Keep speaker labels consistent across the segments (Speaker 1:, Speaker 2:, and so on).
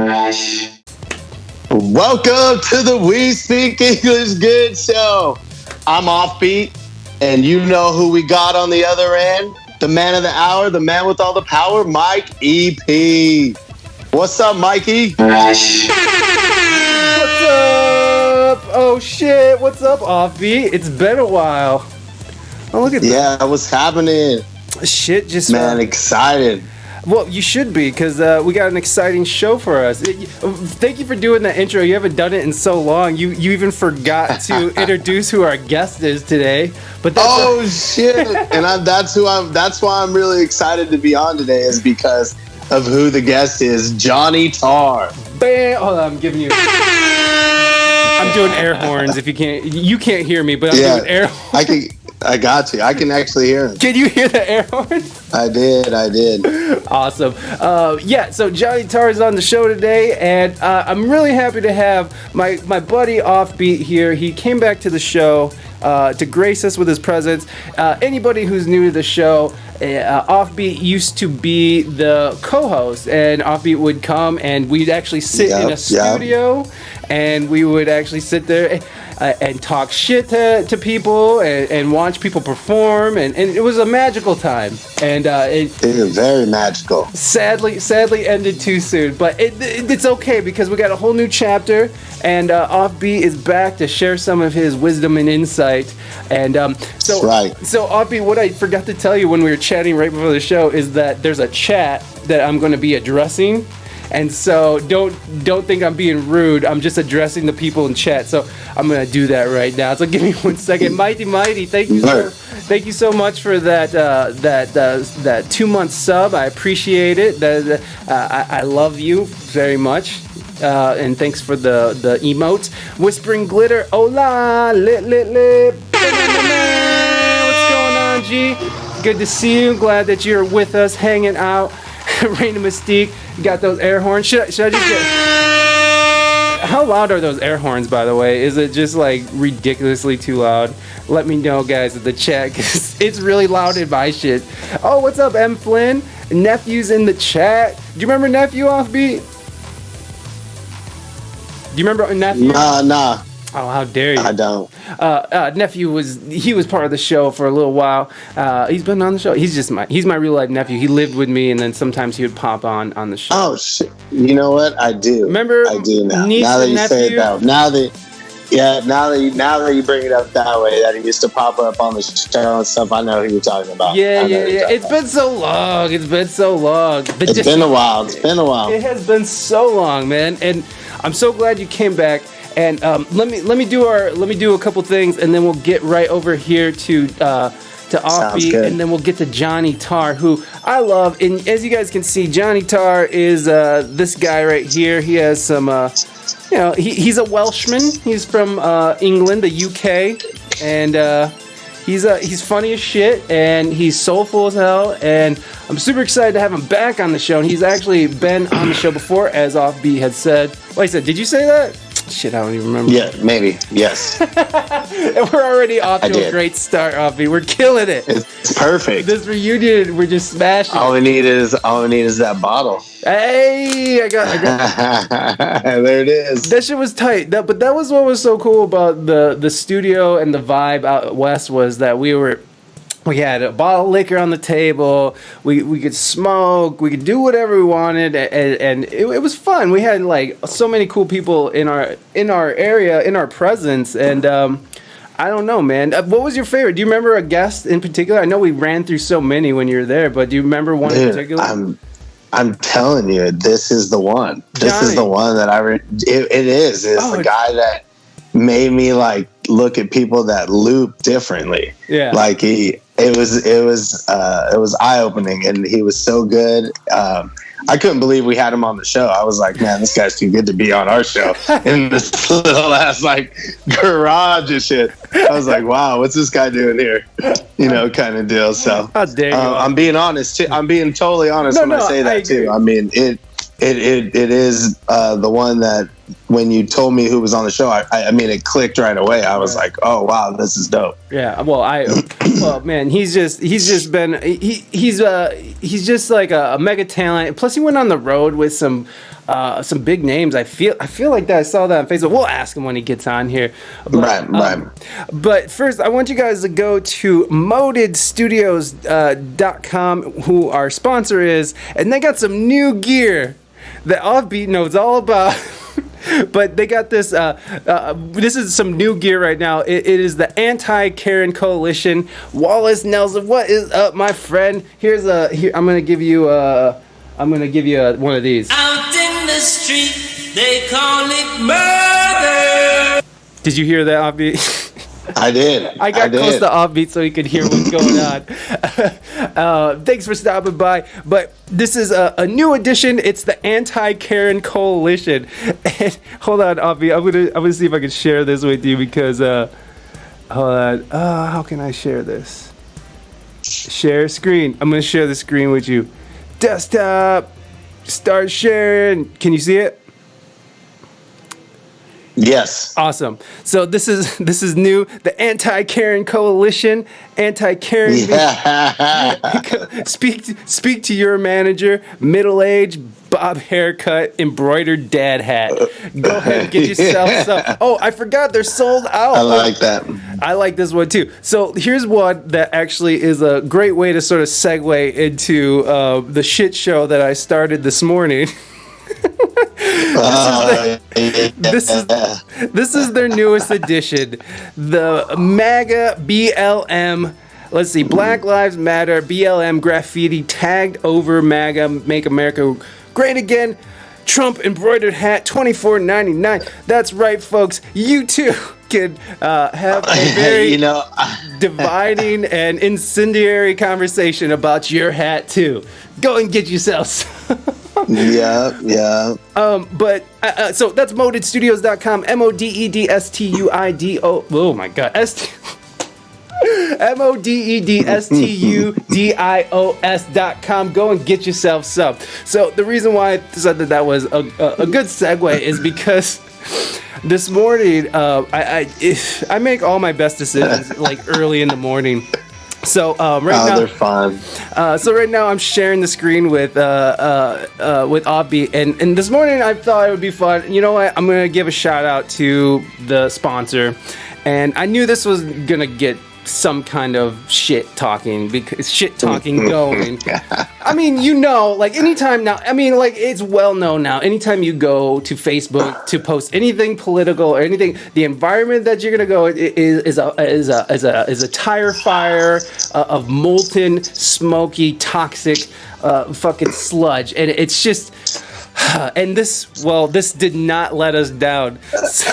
Speaker 1: Welcome to the We Speak English Good show. I'm Offbeat, and you know who we got on the other end? The man of the hour, the man with all the power, Mike EP. What's up, Mikey?
Speaker 2: What's up? Oh shit, what's up, Offbeat? It's been a while. Oh, look at that.
Speaker 1: Yeah, what's happening?
Speaker 2: Shit, just
Speaker 1: man, excited.
Speaker 2: Well, you should be, because we got an exciting show for us. Thank you for doing that intro. You haven't done it in so long. You even forgot to introduce who our guest is today. But that's
Speaker 1: shit! And that's why I'm really excited to be on today, is because of who the guest is, Jonny Tarr.
Speaker 2: Bam! Hold on, I'm giving you. I'm doing air horns. If you can't hear me, but I'm doing air horns.
Speaker 1: I got you. I can actually hear him.
Speaker 2: Can you hear the air horn?
Speaker 1: I did.
Speaker 2: Awesome. So Jonny Tarr is on the show today, and I'm really happy to have my buddy Offbeat here. He came back to the show to grace us with his presence. Anybody who's new to the show, Offbeat used to be the co-host, and Offbeat would come and we'd actually sit in a studio, and we would actually sit there and talk shit to people and watch people perform, and it was a magical time. And it
Speaker 1: was very magical.
Speaker 2: Sadly ended too soon, but it's okay, because we got a whole new chapter, and Offbeat is back to share some of his wisdom and insight. And
Speaker 1: that's right.
Speaker 2: So Offbeat, what I forgot to tell you when we were chatting right before the show is that there's a chat that I'm going to be addressing. And so don't think I'm being rude. I'm just addressing the people in chat. So I'm gonna do that right now. So give me 1 second. Mighty, thank you so much for that 2-month sub. I appreciate it. I love you very much. And thanks for the emotes. Whispering glitter. Hola, lit. What's going on, G? Good to see you. Glad that you're with us, hanging out. Reina, Mystique, you got those air horns. Should I just get... How loud are those air horns, by the way? Is it just like ridiculously too loud? Let me know, guys, in the chat, because it's really loud in my shit. Oh, what's up, M. Flynn? Nephew's in the chat. Do you remember Nephew, Offbeat? Do you remember Nephew?
Speaker 1: Nah.
Speaker 2: Oh, how dare you?
Speaker 1: I don't.
Speaker 2: Nephew was part of the show for a little while. He's been on the show. He's my real life nephew. He lived with me, and then sometimes he would pop on the show.
Speaker 1: Oh shit! You know what? I do.
Speaker 2: Remember?
Speaker 1: I do now.
Speaker 2: Niece
Speaker 1: now that
Speaker 2: and
Speaker 1: you
Speaker 2: nephew?
Speaker 1: say it that. Now that you bring it up that way, that he used to pop up on the show and stuff. I know who you're talking about.
Speaker 2: Yeah. It's been so long. It's been a while. It has been so long, man. And I'm so glad you came back. And let me do a couple things, and then we'll get right over here to Offbeat, and then we'll get to Jonny Tarr, who I love. And as you guys can see, Jonny Tarr is this guy right here. He has some, he's a Welshman. He's from England, the UK, and he's funny as shit, and he's soulful as hell. And I'm super excited to have him back on the show. And he's actually been on the show before, as Offbeat had said. Like I said, did you say that? Shit, I don't even remember.
Speaker 1: Yeah, maybe. Yes.
Speaker 2: And we're already off to a great start, Offbeat. We're killing it.
Speaker 1: It's perfect.
Speaker 2: This reunion, we're just smashing.
Speaker 1: All we need is that bottle.
Speaker 2: Hey, I got.
Speaker 1: There it is.
Speaker 2: That shit was tight. But that was what was so cool about the studio and the vibe out west, was that we had a bottle of liquor on the table. We could smoke. We could do whatever we wanted, and it was fun. We had like so many cool people in our area, in our presence, and I don't know, man. What was your favorite? Do you remember a guest in particular? I know we ran through so many when you were there, but do you remember one in particular?
Speaker 1: I'm telling you, this is the one. This is the one that it is. It's the guy that made me like look at people that loop differently. Yeah, like it was eye-opening, and he was so good. I couldn't believe we had him on the show. I was like, man, this guy's too good to be on our show in this little ass like garage and shit. I was like, wow, what's this guy doing here? Kind of deal. So
Speaker 2: how dare you?
Speaker 1: I'm being honest too. I'm being totally honest when I say that too. I mean, it is the one that when you told me who was on the show, I mean, it clicked right away. I was like, oh wow, this is dope.
Speaker 2: Yeah. Well, man, he's just like a mega talent. Plus, he went on the road with some big names. I feel like that. I saw that on Facebook. We'll ask him when he gets on here. But, right. But first, I want you guys to go to modedstudios.com, who our sponsor is, and they got some new gear that Offbeat knows all about. But they got this. This is some new gear right now. It is the Anti-Karen Coalition. Wallace Nelson, what is up, my friend? Here. I'm gonna give you one of these. Out in the street, they call it murder. Did you hear that, Offbeat?
Speaker 1: I did.
Speaker 2: I got close to Offbeat so he could hear what's going on. Thanks for stopping by. But this is a new edition. It's the Anti-Karen Coalition. And hold on, Offbeat. I'm gonna see if I can share this with you because hold on. How can I share this? Share screen. I'm gonna share the screen with you. Desktop. Start sharing. Can you see it?
Speaker 1: Yes.
Speaker 2: Awesome. So this is new. The Anti-Karen Coalition. Anti-Karen. Yeah. Speak to your manager. Middle-aged, bob haircut, embroidered dad hat. Go ahead and get yourself some. Oh, I forgot they're sold out.
Speaker 1: I like that.
Speaker 2: I like this one too. So here's one that actually is a great way to sort of segue into the shit show that I started this morning. This is their newest edition, the MAGA BLM. Let's see, Black Lives Matter BLM graffiti tagged over MAGA, Make America Great Again. Trump embroidered hat, $24.99. That's right, folks. You too can have a very dividing and incendiary conversation about your hat too. Go and get yourself some.
Speaker 1: Yeah.
Speaker 2: But so that's modedstudios.com. MODEDSTUIDO. Oh my God. MODEDSTUDIOS.com. Go and get yourself some. So the reason why I said that was a good segue is because this morning I make all my best decisions like early in the morning. So right now,
Speaker 1: they're fun.
Speaker 2: So right now I'm sharing the screen with Offbeat, and this morning I thought it would be fun. You know what? I'm gonna give a shout out to the sponsor, and I knew this was gonna get some kind of shit talking going. I mean, like anytime now, I mean, like it's well known now, anytime you go to Facebook to post anything political or anything, the environment that you're going to go is a tire fire of molten, smoky, toxic fucking sludge. And it's just, and this did not let us down.
Speaker 1: This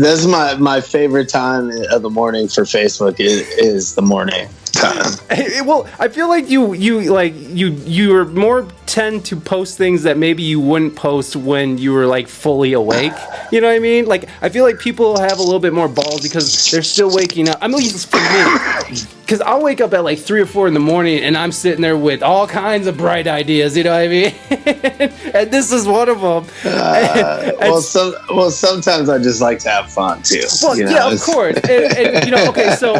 Speaker 1: is my favorite time of the morning for Facebook is the morning time.
Speaker 2: Well, I feel like you are more tend to post things that maybe you wouldn't post when you were like fully awake. You know what I mean? Like I feel like people have a little bit more balls because they're still waking up. I mean, for me, because I'll wake up at like 3 or 4 in the morning and I'm sitting there with all kinds of bright ideas. You know what I mean? And this is one of them.
Speaker 1: Sometimes I just like to have fun too.
Speaker 2: Well, yeah, of course. And okay, so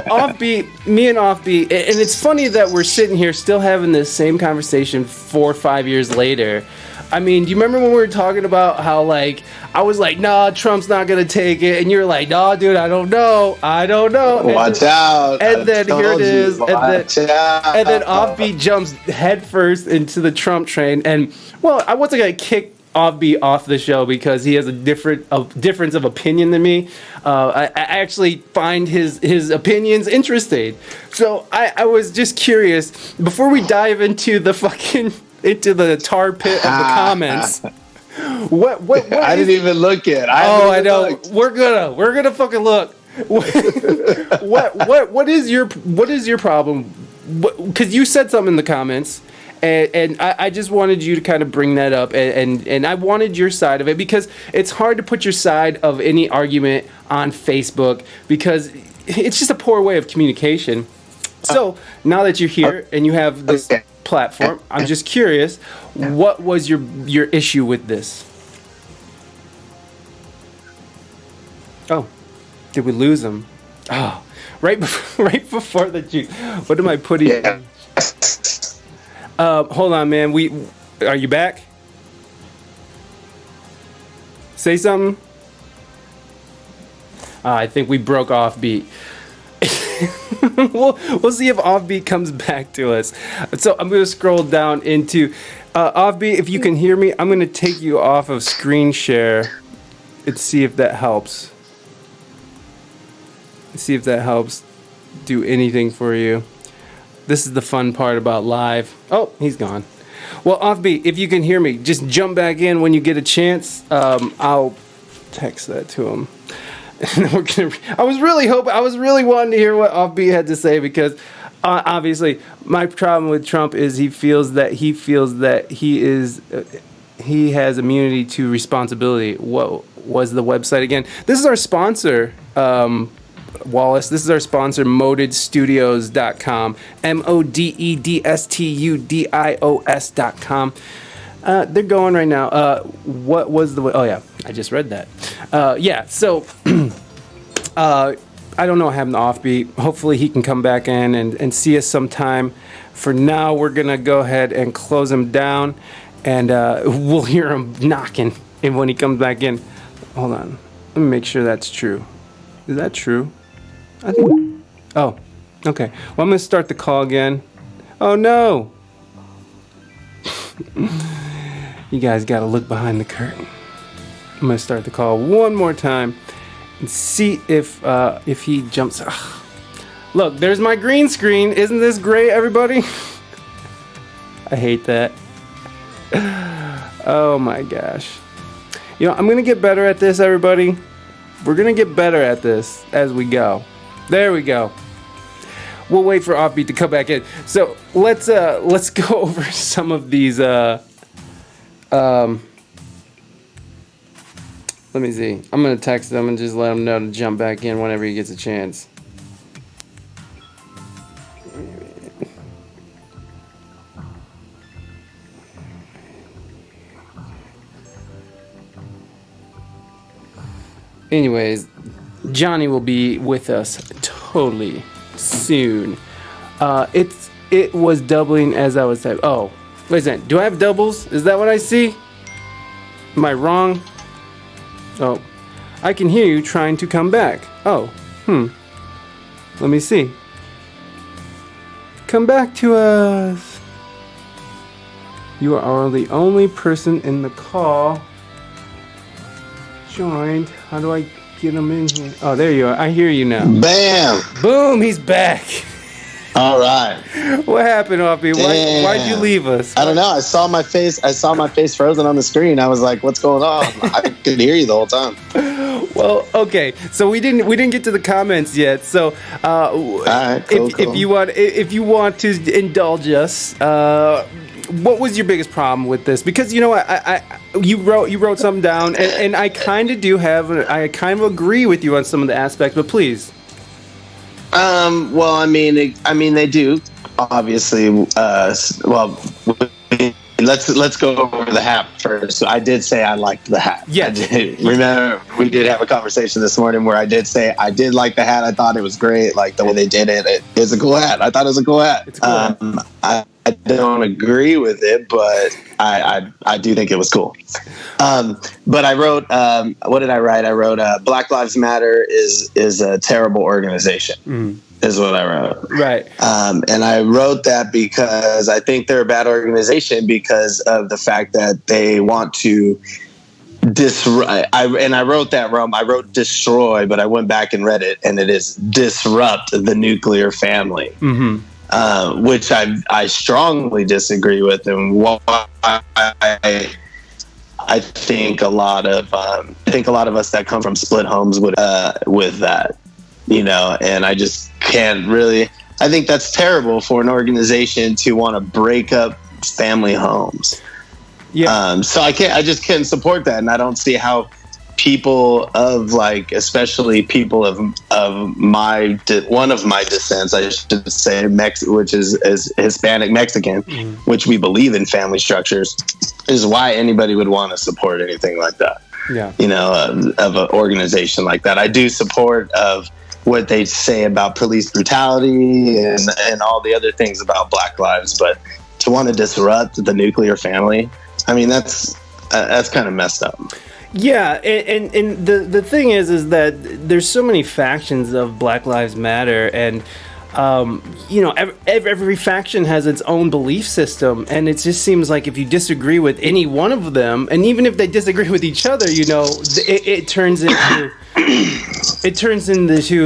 Speaker 2: me and Offbeat, and it's funny that we're sitting here still having this same conversation 4 or 5 years later. I mean, do you remember when we were talking about how, like, I was like, nah, Trump's not going to take it. And you're like, nah, dude, I don't know.
Speaker 1: Watch out.
Speaker 2: And then here it is. And then Offbeat jumps headfirst into the Trump train. And, well, I wasn't going to kick Offbeat off the show because he has a difference of opinion than me. I actually find his opinions interesting. So I was just curious, before we dive into the tar pit of the comments. What
Speaker 1: I didn't even look at.
Speaker 2: I know. Looked. We're gonna fucking look. What is your problem? Because you said something in the comments, and I just wanted you to kind of bring that up, and I wanted your side of it because it's hard to put your side of any argument on Facebook because it's just a poor way of communication. So now that you're here and you have this platform, I'm just curious, what was your issue with this? Oh, did we lose him? Oh, right before the juice. What am I putting?
Speaker 1: Yeah.
Speaker 2: Hold on, man. Are you back? Say something. I think we broke Offbeat. we'll see if Offbeat comes back to us. So I'm going to scroll down into Offbeat. If you can hear me, I'm going to take you off of screen share and see if that helps. See if that helps do anything for you. This is the fun part about live. Oh, he's gone. Well, Offbeat, if you can hear me, just jump back in when you get a chance. I'll text that to him. And we're gonna. I was really wanting to hear what Offbeat had to say, because obviously my problem with Trump is he feels that he has immunity to responsibility. What was the website again? This is our sponsor, Wallace. This is our sponsor, modedstudios.com. MODEDSTUDIOS.com. They're going right now. What was the... Oh, yeah. I just read that. Yeah, so... I don't know what happened to Offbeat. Hopefully he can come back in and see us sometime. For now, we're going to go ahead and close him down. And we'll hear him knocking. And when he comes back in... Hold on. Let me make sure that's true. Is that true? I think... Oh, okay. Well, I'm going to start the call again. Oh, no. You guys got to look behind the curtain. I'm going to start the call one more time and see if he jumps. Ugh. Look, there's my green screen. Isn't this great, everybody? I hate that. Oh, my gosh. You know, I'm going to get better at this, everybody. We're going to get better at this as we go. There we go. We'll wait for Offbeat to come back in. So let's go over some of these. Let me see. I'm gonna text him and just let him know to jump back in whenever he gets a chance. Anyways, Johnny will be with us totally soon. It was doubling as I was typing. Oh, wait a second. Do I have doubles? Is that what I see? Am I wrong? Oh, I can hear you trying to come back. Oh, let me see. Come back to us. You are the only person in the call. Joined. How do I get him in here? Oh, there you are. I hear you now.
Speaker 1: Bam!
Speaker 2: Boom! He's back.
Speaker 1: All right.
Speaker 2: What happened, Offbeat? Why'd you leave us?
Speaker 1: I don't know. I saw my face frozen on the screen. I was like, "What's going on?" I could hear you the whole time.
Speaker 2: Well, okay. So we didn't get to the comments yet. So
Speaker 1: all right, cool.
Speaker 2: if you want to indulge us, what was your biggest problem with this? Because you know what, you wrote something down, and I kind of agree with you on some of the aspects, but please.
Speaker 1: Well, I mean, they do obviously. Let's go over the hat first. So I did say I liked the hat.
Speaker 2: Yeah.
Speaker 1: Remember, we did have a conversation this morning where I did say I did like the hat. I thought it was great. Like the way they did it. It's a cool hat. I thought it was a cool hat.
Speaker 2: It's cool.
Speaker 1: I don't agree with it, but I do think it was cool. But I wrote, what did I write? I wrote, Black Lives Matter is a terrible organization, is what I wrote.
Speaker 2: Right.
Speaker 1: And I wrote that because I think they're a bad organization because of the fact that they want to disrupt. I wrote that wrong. I wrote destroy, but I went back and read it, and it is disrupt the nuclear family. Mm-hmm. Which I strongly disagree with, and why I think a lot of us that come from split homes would with that, you know, and I just can't really. I think that's terrible for an organization to want to break up family homes. Yeah. So I just can't support that, and I don't see how people of especially people of one of my descents, I should say, which is Hispanic Mexican, which we believe in family structures, is why anybody would want to support anything like that. of an organization like that. I do support of what they say about police brutality and all the other things about Black lives, but to want to disrupt the nuclear family, I mean, that's kind of messed up.
Speaker 2: Yeah, and the thing is that there's so many factions of Black Lives Matter, and every faction has its own belief system, and it just seems like if you disagree with any one of them, and even if they disagree with each other, it turns into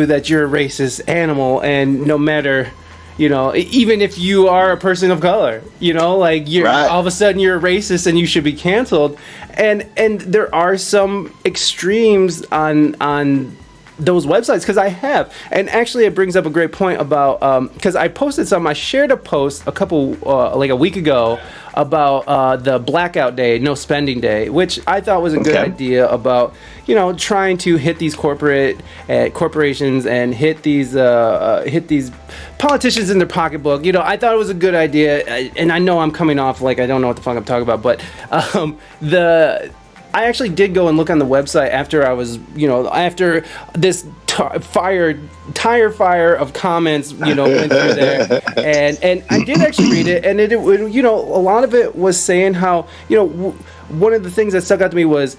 Speaker 2: that you're a racist animal, and no matter. Even if you are a person of color, you're right. All of a sudden you're a racist and you should be canceled. And there are some extremes on those websites, because I have. And actually it brings up a great point about, because I posted something, I shared a post a week ago about the blackout day, no spending day, which I thought was a good idea about, trying to hit these corporations and hit these politicians in their pocketbook. I thought it was a good idea, and I know I'm coming off like I don't know what the fuck I'm talking about, but I actually did go and look on the website after I was, after this tire fire of comments, went through there, and I did actually read it, and it a lot of it was saying how, one of the things that stuck out to me was,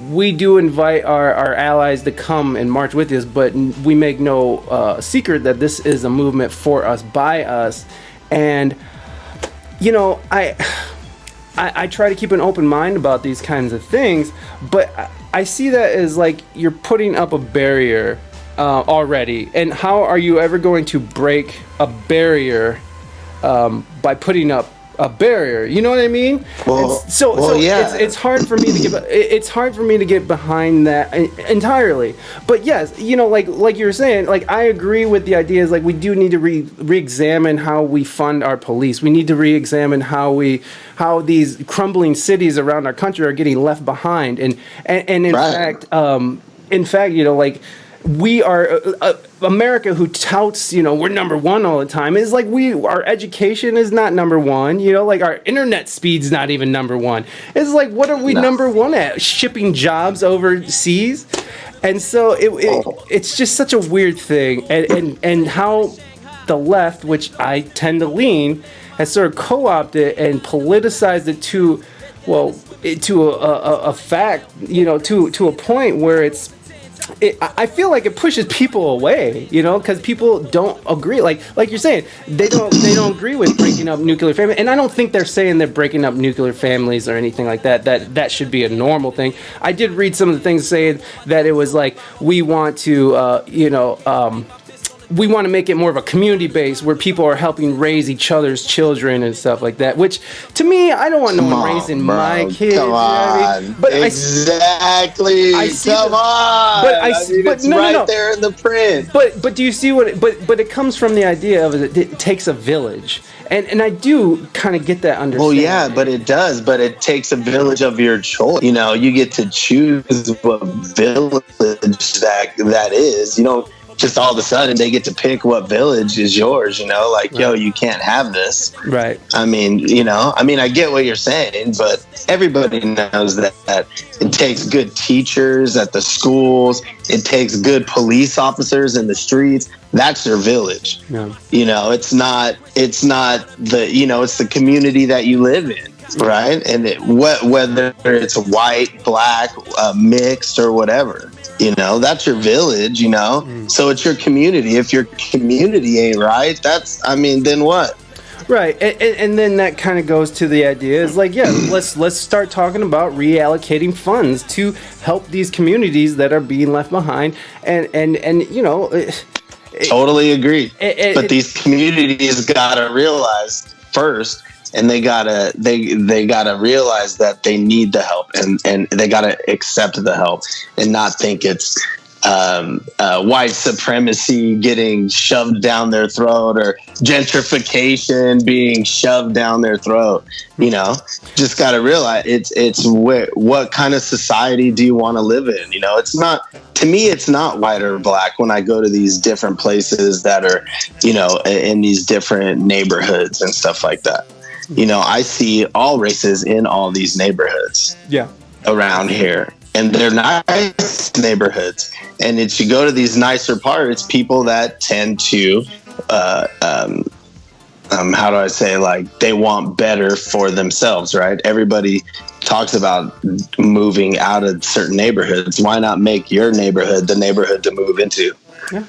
Speaker 2: we do invite our allies to come and march with us, but we make no secret that this is a movement for us, by us, and I try to keep an open mind about these kinds of things, but I see that as like you're putting up a barrier already. And how are you ever going to break a barrier by putting up a barrier? You know what I mean? It's hard for me to get behind that entirely. But yes, like you were saying, like I agree with the ideas. Like we do need to re-examine how we fund our police. We need to re-examine how these crumbling cities around our country are getting left behind. And in fact, like we are America, who touts, we're number one all the time, is like our education is not number one, like our internet speed's not even number one. It's like, what are we number one at? Shipping jobs overseas? And so it's just such a weird thing. And how the left, which I tend to lean, has sort of co-opted and politicized it to a fact, to a point where I feel like it pushes people away, because people don't agree. Like you're saying, they don't agree with breaking up nuclear families, and I don't think they're saying they're breaking up nuclear families or anything like that. That should be a normal thing. I did read some of the things saying that it was like we want to, we want to make it more of a community base where people are helping raise each other's children and stuff like that, which to me, I don't want no one raising my kids.
Speaker 1: Come on. But exactly. Come on. It's right there in the print.
Speaker 2: But do you see but it comes from the idea of it takes a village. And I do kind of get that understanding. Well,
Speaker 1: yeah, but it does. But it takes a village of your choice. You get to choose what village that is. Just all of a sudden they get to pick what village is yours, right. You can't have this.
Speaker 2: Right.
Speaker 1: I mean, I get what you're saying, but everybody knows that it takes good teachers at the schools. It takes good police officers in the streets. That's your village. Yeah. It's not it's the community that you live in. Right. And whether it's white, black, mixed or whatever. That's your village, So it's your community. If your community ain't right, then what?
Speaker 2: Right. And then that kind of goes to the idea is like, let's start talking about reallocating funds to help these communities that are being left behind.
Speaker 1: Totally agree. But these communities got to realize first, and they gotta realize that they need the help, and they gotta accept the help and not think it's white supremacy getting shoved down their throat or gentrification being shoved down their throat. Just gotta realize it's what kind of society do you want to live in? It's not. To me, it's not white or black when I go to these different places that are, in these different neighborhoods and stuff like that. I see all races in all these neighborhoods.
Speaker 2: Yeah.
Speaker 1: Around here, and they're nice neighborhoods. And if you go to these nicer parts, people that tend to, how do I say, like, they want better for themselves, right? Everybody talks about moving out of certain neighborhoods. Why not make your neighborhood the neighborhood to move into?
Speaker 2: Yeah.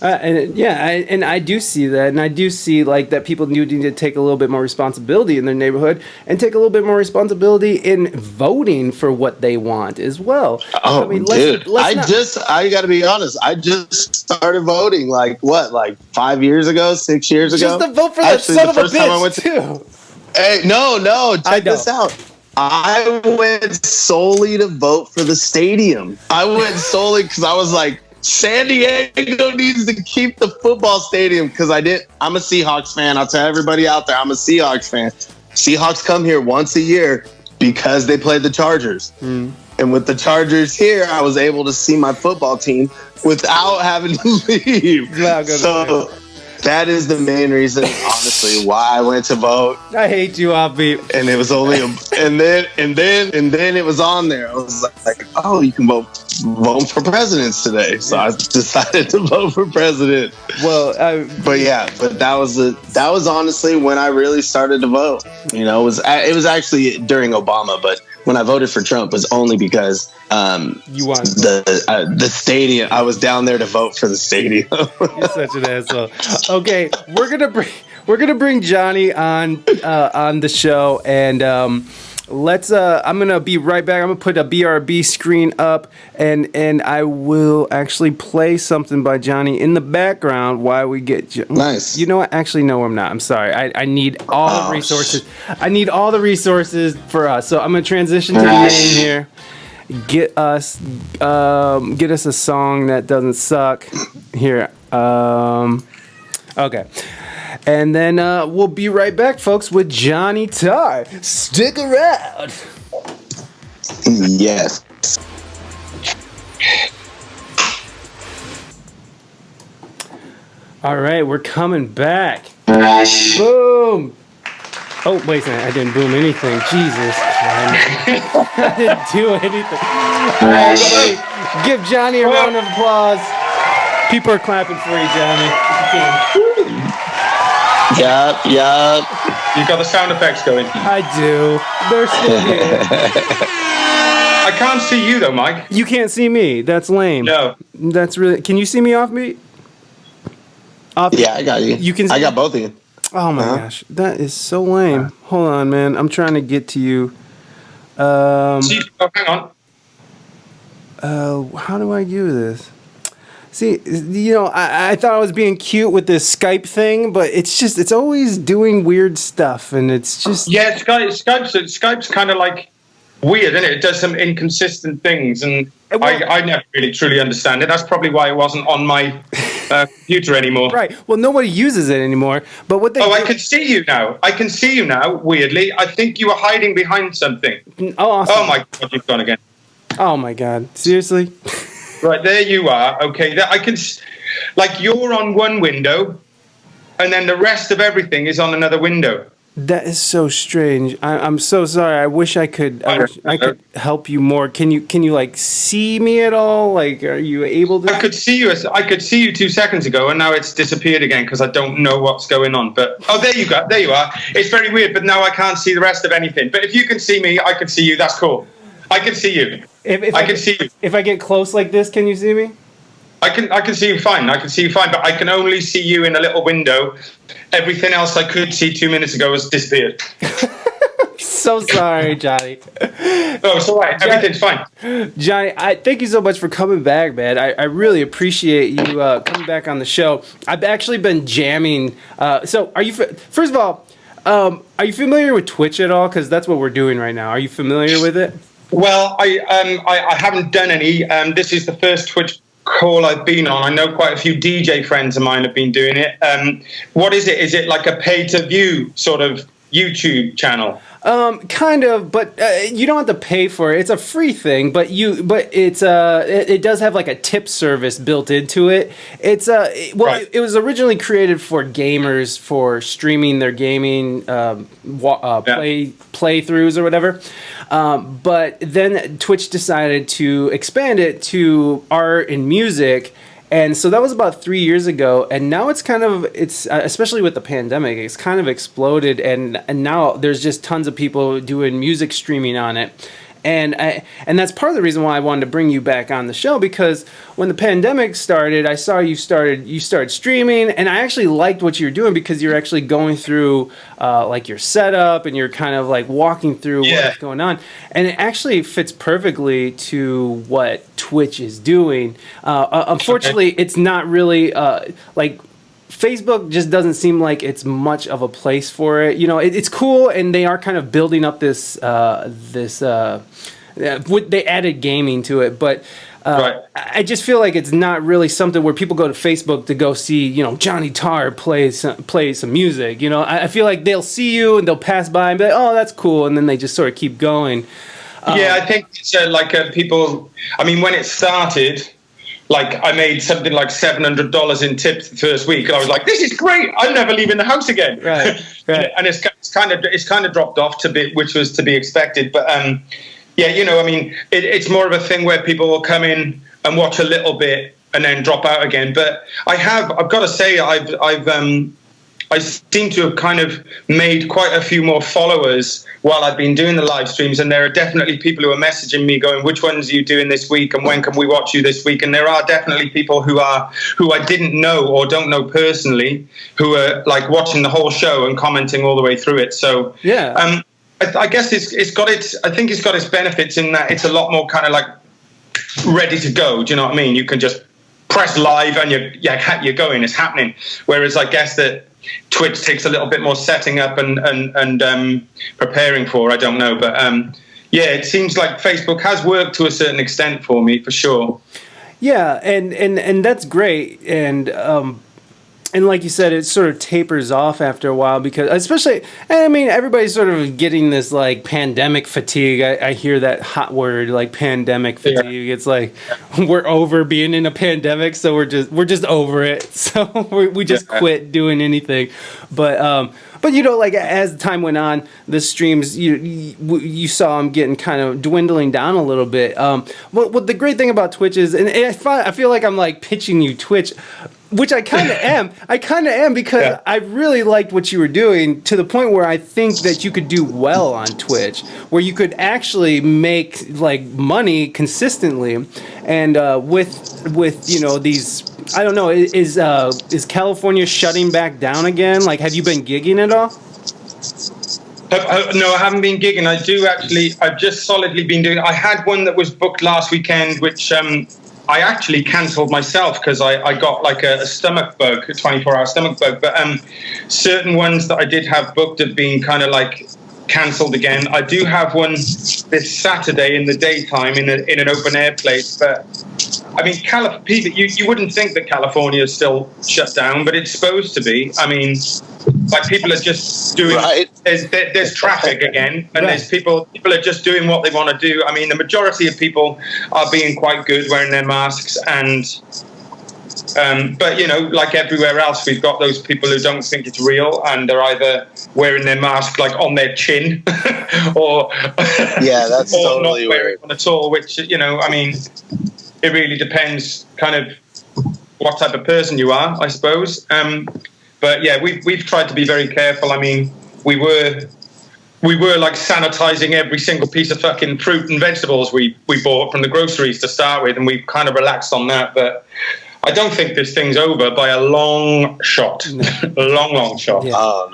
Speaker 2: I do see that, and I do see like that people need to take a little bit more responsibility in their neighborhood and take a little bit more responsibility in voting for what they want as well.
Speaker 1: Oh, I mean, dude, I got to be honest. I just started voting like 5 years ago, 6 years ago.
Speaker 2: Just to vote for that son of a bitch too.
Speaker 1: Hey, no, check this out. I went solely to vote for the stadium. I went solely because I was like, San Diego needs to keep the football stadium because I'm a Seahawks fan. I'll tell everybody out there, I'm a Seahawks fan. Seahawks come here once a year because they played the Chargers. And with the Chargers here, I was able to see my football team without having to leave. So that is the main reason, honestly, why I went to vote.
Speaker 2: I hate you, Offbeat.
Speaker 1: And it was only, and then it was on there. I was like, oh, you can vote for presidents today. So I decided to vote for president.
Speaker 2: Well,
Speaker 1: but that was honestly when I really started to vote. You know, it was actually during Obama, but when I voted for Trump was only because
Speaker 2: you wanted
Speaker 1: the stadium. I was down there to vote for the stadium.
Speaker 2: You're such an asshole. Okay, we're gonna bring Jonny on the show, and let's. I'm gonna be right back. I'm gonna put a BRB screen up, and I will actually play something by Jonny in the background while we get.
Speaker 1: Nice.
Speaker 2: You know what? Actually, no, I'm not. I'm sorry. I need all the resources. I need all the resources for us. So I'm gonna transition to the main here. Get us a song that doesn't suck. Here. Okay. And then we'll be right back, folks, with Jonny Tarr. Stick around.
Speaker 1: Yes.
Speaker 2: All right, we're coming back. Boom. Oh, wait a minute. I didn't boom anything. Jesus Christ. I didn't do anything. Right, give Jonny a round of applause. People are clapping for you, Jonny.
Speaker 1: Yup.
Speaker 3: You got the sound effects going.
Speaker 2: I do. They're still here.
Speaker 3: I can't see you though, Mike.
Speaker 2: You can't see me. That's lame.
Speaker 3: No.
Speaker 2: That's really. Can you see me off me?
Speaker 1: Yeah, I got you. I got both of you.
Speaker 2: Oh my gosh, that is so lame. Hold on, man. I'm trying to get to you.
Speaker 3: Hang on.
Speaker 2: How do I do this? See, you know, I thought I was being cute with this Skype thing, but it's always doing weird stuff, and it's just...
Speaker 3: Yeah, Skype's kind of like weird, isn't it? It does some inconsistent things, and I never really truly understand it. That's probably why it wasn't on my computer anymore.
Speaker 2: Right. Well, nobody uses it anymore, but what they...
Speaker 3: I can see you now. Weirdly. I think you were hiding behind something.
Speaker 2: Oh, awesome.
Speaker 3: Oh, my God, you've gone again.
Speaker 2: Oh, my God. Seriously?
Speaker 3: Right, there you are. Okay, I can, like, you're on one window, and then the rest of everything is on another window.
Speaker 2: That is so strange. I'm so sorry. I wish I could help you more. Can you like see me at all? Like, are you able to?
Speaker 3: I could see you 2 seconds ago, and now it's disappeared again because I don't know what's going on. But there you go. There you are. It's very weird, but now I can't see the rest of anything. But if you can see me, I can see you. That's cool. I can see you.
Speaker 2: If I can see you. If I get close like this, can you see me?
Speaker 3: I can see you fine. But I can only see you in a little window. Everything else I could see 2 minutes ago has disappeared.
Speaker 2: So sorry, Jonny.
Speaker 3: Oh, it's all right. Everything's fine.
Speaker 2: Jonny, I thank you so much for coming back, man. I really appreciate you coming back on the show. I've actually been jamming. So, are you? First of all, are you familiar with Twitch at all? Because that's what we're doing right now. Are you familiar with it?
Speaker 3: Well, I haven't done any. This is the first Twitch call I've been on. I know quite a few DJ friends of mine have been doing it. What is it? Is it like a pay-to-view sort of YouTube channel?
Speaker 2: Kind of, but you don't have to pay for it. It's a free thing, but it does have like a tip service built into it. It's right. It was originally created for gamers for streaming their gaming playthroughs or whatever. But then Twitch decided to expand it to art and music. And so that was about 3 years ago, and now it's especially with the pandemic, it's kind of exploded, and now there's just tons of people doing music streaming on it. And that's part of the reason why I wanted to bring you back on the show, because when the pandemic started, I saw you started streaming, and I actually liked what you were doing because you're actually going through like your setup, and you're kind of like walking through what's going on, and it actually fits perfectly to what Twitch is doing. Unfortunately, it's not really like Facebook just doesn't seem like it's much of a place for it. You know, it's cool, and they are kind of building up this they added gaming to it, but right. I just feel like it's not really something where people go to Facebook to go see, you know, Jonny Tarr play some music. You know, I feel like they'll see you and they'll pass by and be like, oh, that's cool, and then they just sort of keep going.
Speaker 3: Yeah, I think it's people. I mean, when it started, like I made something like $700 in tips the first week, and I was like, "This is great! I'm never leaving the house again."
Speaker 2: Right.
Speaker 3: And it's kind of dropped off which was to be expected. But yeah, you know, I mean, it's more of a thing where people will come in and watch a little bit and then drop out again. But I've got to say, I seem to have kind of made quite a few more followers while I've been doing the live streams, and there are definitely people who are messaging me going, which ones are you doing this week, and when can we watch you this week? And there are definitely people who I didn't know or don't know personally who are like watching the whole show and commenting all the way through it. So yeah, I guess it's got its benefits in that it's a lot more kind of like ready to go. Do you know what I mean? You can just press live and you're going, it's happening. Whereas I guess that Twitch takes a little bit more setting up and preparing for. I don't know, but yeah, it seems like Facebook has worked to a certain extent for me, for sure.
Speaker 2: Yeah, and that's great, and like you said, it sort of tapers off after a while because, especially, I mean, everybody's sort of getting this like pandemic fatigue. I hear that hot word, like pandemic fatigue. Yeah. It's like we're over being in a pandemic, so we're just over it. So we just quit doing anything. But you know, like as time went on, the streams you saw them getting kind of dwindling down a little bit. Well, the great thing about Twitch is, and I feel like I'm like pitching you Twitch. Which I kind of am. Because I really liked what you were doing to the point where I think that you could do well on Twitch, where you could actually make like money consistently, and with you know these. I don't know. Is California shutting back down again? Like, have you been gigging at all?
Speaker 3: No, I haven't been gigging. I do actually. I've just solidly been doing. I had one that was booked last weekend, which. I actually cancelled myself because I got like a stomach bug, a 24-hour stomach bug. But certain ones that I did have booked have been kind of like cancelled again. I do have one this Saturday in the daytime in an open air place. But I mean, you wouldn't think that California is still shut down, but it's supposed to be. I mean, like people are just doing. Right. There's traffic again, and there's people are just doing what they want to do. I mean, the majority of people are being quite good wearing their masks, and but you know, like everywhere else, we've got those people who don't think it's real, and they're either wearing their mask like on their chin, or
Speaker 1: that's
Speaker 3: or
Speaker 1: totally
Speaker 3: not wearing one at all. Which, you know, I mean, it really depends, kind of what type of person you are, I suppose. But yeah, we've tried to be very careful. I mean, we were like sanitizing every single piece of fucking fruit and vegetables we bought from the groceries to start with, and we've kind of relaxed on that. But I don't think this thing's over by a long shot. No. A long shot.
Speaker 1: Yeah. Oh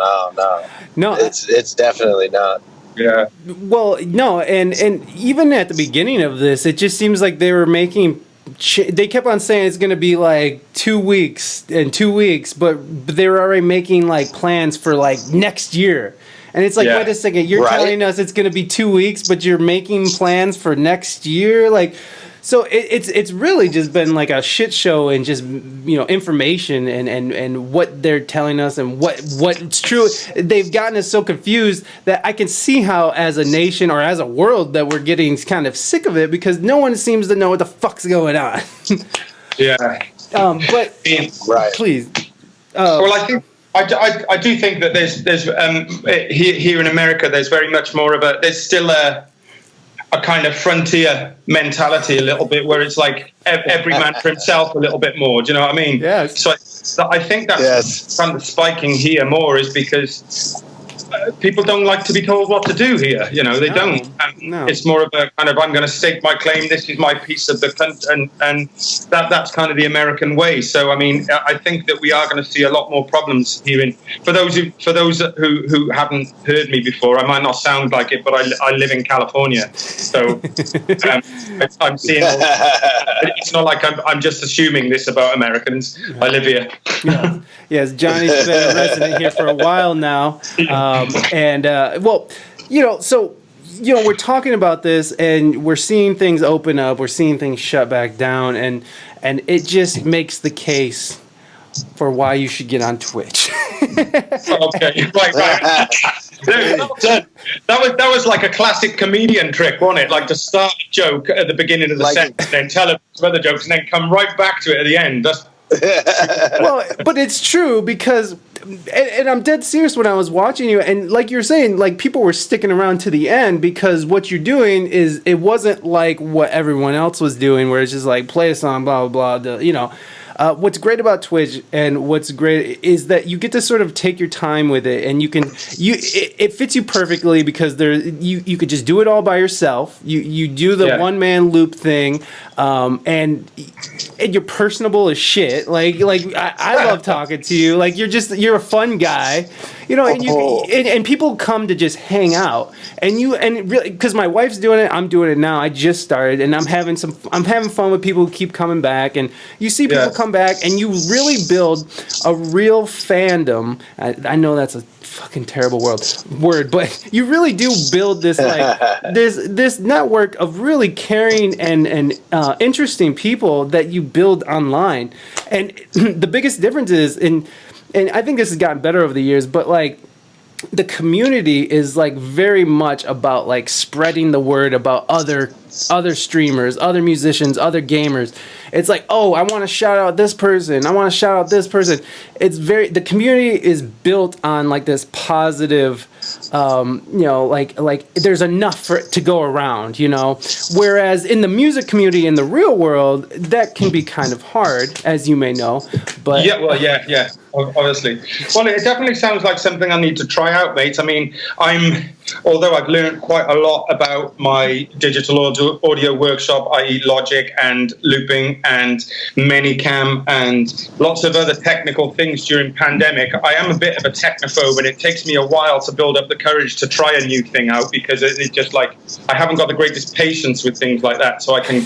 Speaker 1: no, it's definitely not.
Speaker 3: Yeah.
Speaker 2: Well, no, and even at the beginning of this, it just seems like they were making. They kept on saying it's going to be like 2 weeks, but they were already making like plans for like next year. And it's like, wait a second, you're telling us it's going to be 2 weeks, but you're making plans for next year? Like, So it's really just been like a shit show and just, you know, information and what they're telling us and what's true. They've gotten us so confused that I can see how as a nation or as a world that we're getting kind of sick of it because no one seems to know what the fuck's going on.
Speaker 3: Yeah.
Speaker 2: But
Speaker 1: right.
Speaker 2: Please.
Speaker 3: Well, I think I do think that there's here in America there's very much more of there's still a kind of frontier mentality a little bit where it's like every man for himself a little bit more. Do you know what I mean?
Speaker 2: Yeah.
Speaker 3: So I think that's kind of spiking here more is because people don't like to be told what to do here. You know, they don't.
Speaker 2: No.
Speaker 3: It's more of a kind of, I'm going to stake my claim. This is my piece of the country. And that's kind of the American way. So, I mean, I think that we are going to see a lot more problems here. For those who haven't heard me before, I might not sound like it, but I live in California. So I'm seeing, it's not like I'm just assuming this about Americans. I live here.
Speaker 2: Yeah. Yes, Johnny's been a resident here for a while now. Well, you know, so, you know, we're talking about this and we're seeing things open up, we're seeing things shut back down, and it just makes the case for why you should get on Twitch.
Speaker 3: Okay, right. That was like a classic comedian trick, wasn't it? Like to start a joke at the beginning of the sentence, then tell some other jokes, and then come right back to it at the end.
Speaker 2: Well, but it's true because, and I'm dead serious when I was watching you, and like you're saying, like people were sticking around to the end because what you're doing is it wasn't like what everyone else was doing, where it's just like play a song, blah blah blah. You know, what's great about Twitch and what's great is that you get to sort of take your time with it, and it fits you perfectly because you could just do it all by yourself. You do the one man loop thing, and you're personable as shit. Like I love talking to you. Like you're a fun guy, you know. And people come to just hang out, and really because my wife's doing it, I'm doing it now. I just started, and I'm having fun with people who keep coming back, and you see people come back, and you really build a real fandom. I know that's a fucking terrible word, but you really do build this like this network of really caring and interesting people that you build online. And the biggest difference is, and I think this has gotten better over the years, but like the community is like very much about like spreading the word about other streamers, other musicians, other gamers. It's like, oh, I want to shout out this person. I want to shout out this person. The community is built on like this positive, you know, like there's enough for it to go around, you know. Whereas in the music community in the real world, that can be kind of hard, as you may know. But
Speaker 3: yeah. Obviously. Well, it definitely sounds like something I need to try out, mate. I mean, although I've learned quite a lot about my digital audio workshop, i.e. Logic and looping and Manycam and lots of other technical things during pandemic, I am a bit of a technophobe, and it takes me a while to build up the courage to try a new thing out because it's just like I haven't got the greatest patience with things like that, so it can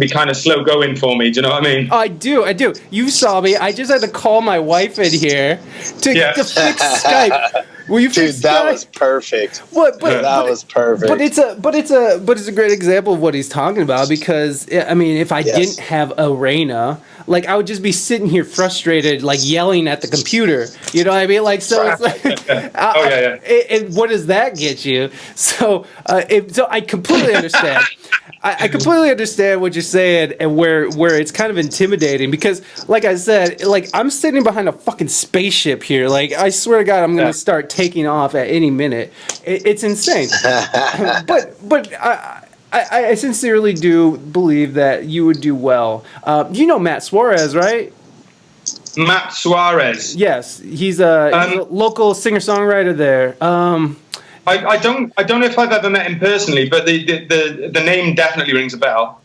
Speaker 3: be kind of slow going for me. Do you know what I mean?
Speaker 2: I do. You saw me. I just had to call my wife in here to fix Skype. Will you fix Skype?
Speaker 1: That was perfect. That was perfect.
Speaker 2: But it's a great example of what he's talking about because I mean, if I didn't have a Reina, like I would just be sitting here frustrated, like yelling at the computer. You know what I mean? Like so, it's like, and what does that get you? So, so I completely understand. I completely understand what you're saying and where it's kind of intimidating because, like I said, like I'm sitting behind a fucking spaceship here. Like I swear to God, I'm gonna start taking off at any minute. It's insane. but I sincerely do believe that you would do well. You know Matt Suarez, right?
Speaker 3: Matt Suarez.
Speaker 2: Yes, he's a local singer-songwriter there.
Speaker 3: I don't know if I've ever met him personally, but the name definitely rings a bell.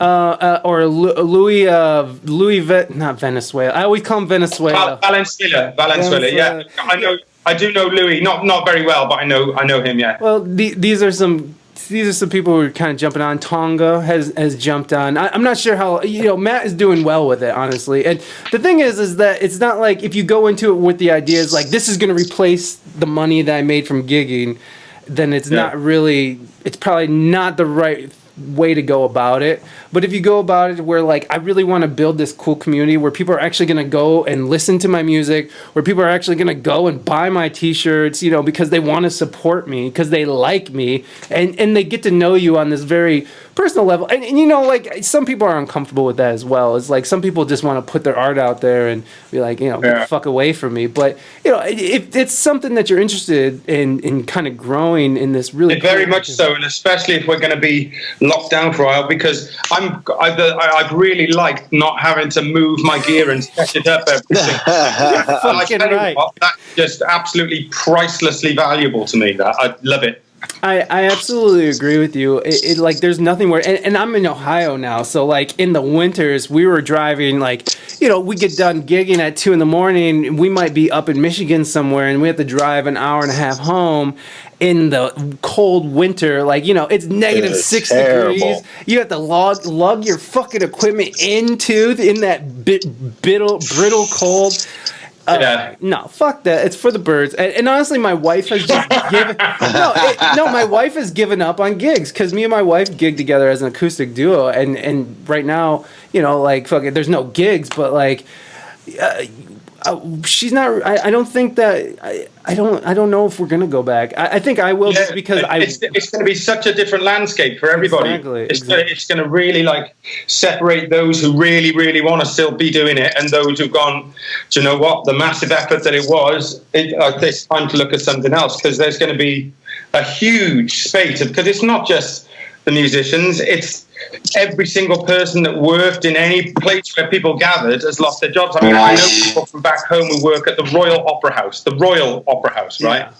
Speaker 2: Or Louis, not Venezuela. I always call him Venezuela.
Speaker 3: Valenzuela. Yeah, I do know Louis, not very well, but I know him. Yeah.
Speaker 2: Well, these are some people who are kind of jumping on. Tonga has jumped on. I'm not sure how, you know, Matt is doing well with it, honestly. And the thing is that it's not like if you go into it with the ideas like this is going to replace the money that I made from gigging, then it's not really, it's probably not the right way to go about it. But if you go about it where like I really want to build this cool community where people are actually going to go and listen to my music, where people are actually going to go and buy my t-shirts, you know, because they want to support me, because they like me, and they get to know you on this very personal level. And you know, like some people are uncomfortable with that as well. It's like some people just want to put their art out there and be like, you know, get the fuck away from me. But you know, if it's something that you're interested in kind of growing in this really
Speaker 3: very much so, and especially if we're going to be locked down for a while, because I've really liked not having to move my gear and set it up everything.
Speaker 2: Fucking right.
Speaker 3: That's just absolutely pricelessly valuable to me. That I love it.
Speaker 2: I absolutely agree with you. It like there's nothing where, and I'm in Ohio now, so like in the winters we were driving, like, you know, we get done gigging at 2 a.m. We might be up in Michigan somewhere, and we have to drive an hour and a half home in the cold winter. Like, you know, it's negative 6 degrees. You have to lug your fucking equipment in that brittle cold. No, fuck that. It's for the birds. And honestly, my wife has just given. My wife has given up on gigs because me and my wife gig together as an acoustic duo, and right now, you know, like fuck it, there's no gigs, but like, she's not. I don't think that. I don't know if we're gonna go back. I think I will, just because
Speaker 3: it's going to be such a different landscape for everybody. Exactly. It's going to really like separate those who really, really want to still be doing it, and those who've gone, do you know what, the massive effort that it was, it's time to look at something else, because there's going to be a huge space, because it's not just the musicians, it's every single person that worked in any place where people gathered has lost their jobs. I mean, I know people from back home who work at the Royal Opera House, right?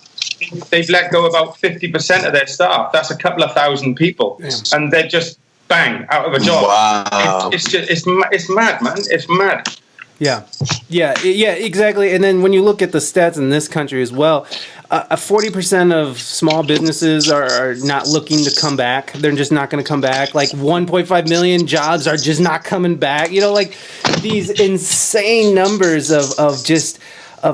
Speaker 3: Yeah. They've let go about 50% of their staff. That's a couple of thousand people. Yeah. And they're just, bang, out of a job.
Speaker 1: Wow.
Speaker 3: It's mad, man. It's mad.
Speaker 2: Yeah, exactly. And then when you look at the stats in this country as well, 40% of small businesses are not looking to come back. They're just not going to come back. Like 1.5 million jobs are just not coming back. You know, like these insane numbers of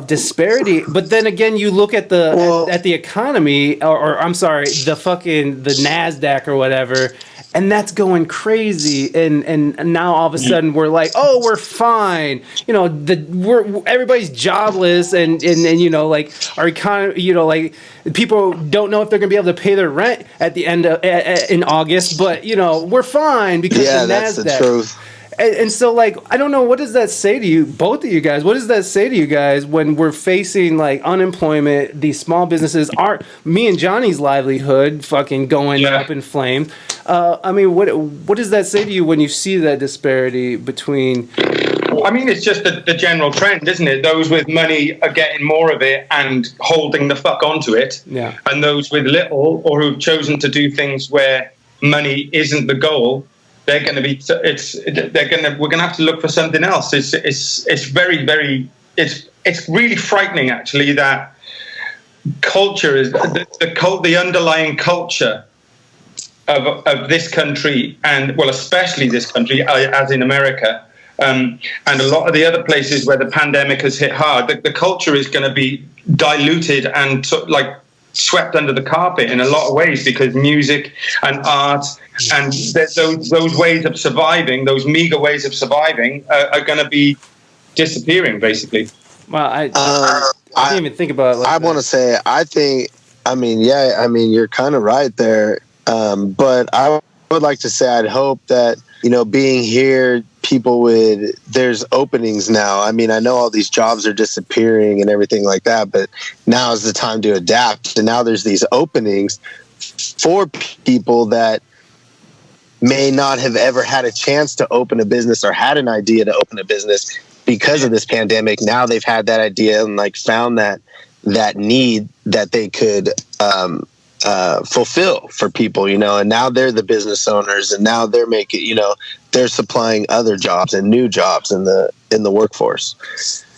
Speaker 2: disparity. But then again, you look at the economy, or I'm sorry, the NASDAQ or whatever. And that's going crazy, and now all of a sudden we're like, oh, we're fine. You know, everybody's jobless, and you know, like our economy, you know, like people don't know if they're gonna be able to pay their rent at the end of in August, but you know, we're fine because of the NASDAQ. That's the truth. And so, like, I don't know, what does that say to you, both of you guys? What does that say to you guys when we're facing, like, unemployment, these small businesses, me and Johnny's livelihood fucking going up in flames? I mean, what does that say to you when you see that disparity between...
Speaker 3: I mean, it's just the general trend, isn't it? Those with money are getting more of it and holding the fuck onto it. Yeah. And those with little, or who've chosen to do things where money isn't the goal... They're going to be. We're going to have to look for something else. It's very, very. It's really frightening, actually, that culture is the underlying culture of this country, and well, especially this country, as in America, and a lot of the other places where the pandemic has hit hard. The culture is going to be diluted and swept under the carpet in a lot of ways, because music and art and those ways of surviving, those meager ways of surviving, are going to be disappearing, basically.
Speaker 2: Well, I didn't even think about it like
Speaker 1: that. I want to say, you're kind of right there. But I would like to say, I'd hope that, you know, being here, there's openings now. I mean, I know all these jobs are disappearing and everything like that, but now is the time to adapt. And now there's these openings for people that may not have ever had a chance to open a business or had an idea to open a business because of this pandemic. Now they've had that idea and like found that need that they could fulfill for people, you know, and now they're the business owners, and now they're making, you know, they're supplying other jobs and new jobs in the workforce.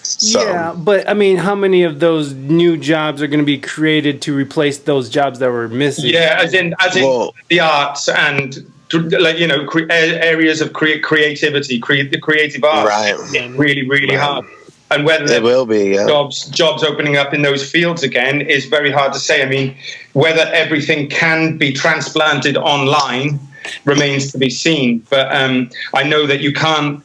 Speaker 1: So.
Speaker 2: Yeah, but I mean, how many of those new jobs are going to be created to replace those jobs that were missing?
Speaker 3: Yeah, as in the arts and, like, you know, areas of creativity, the creative arts, right? Really, really hard. And whether there will be jobs opening up in those fields again is very hard to say. I mean, whether everything can be transplanted online remains to be seen. But I know that you can't.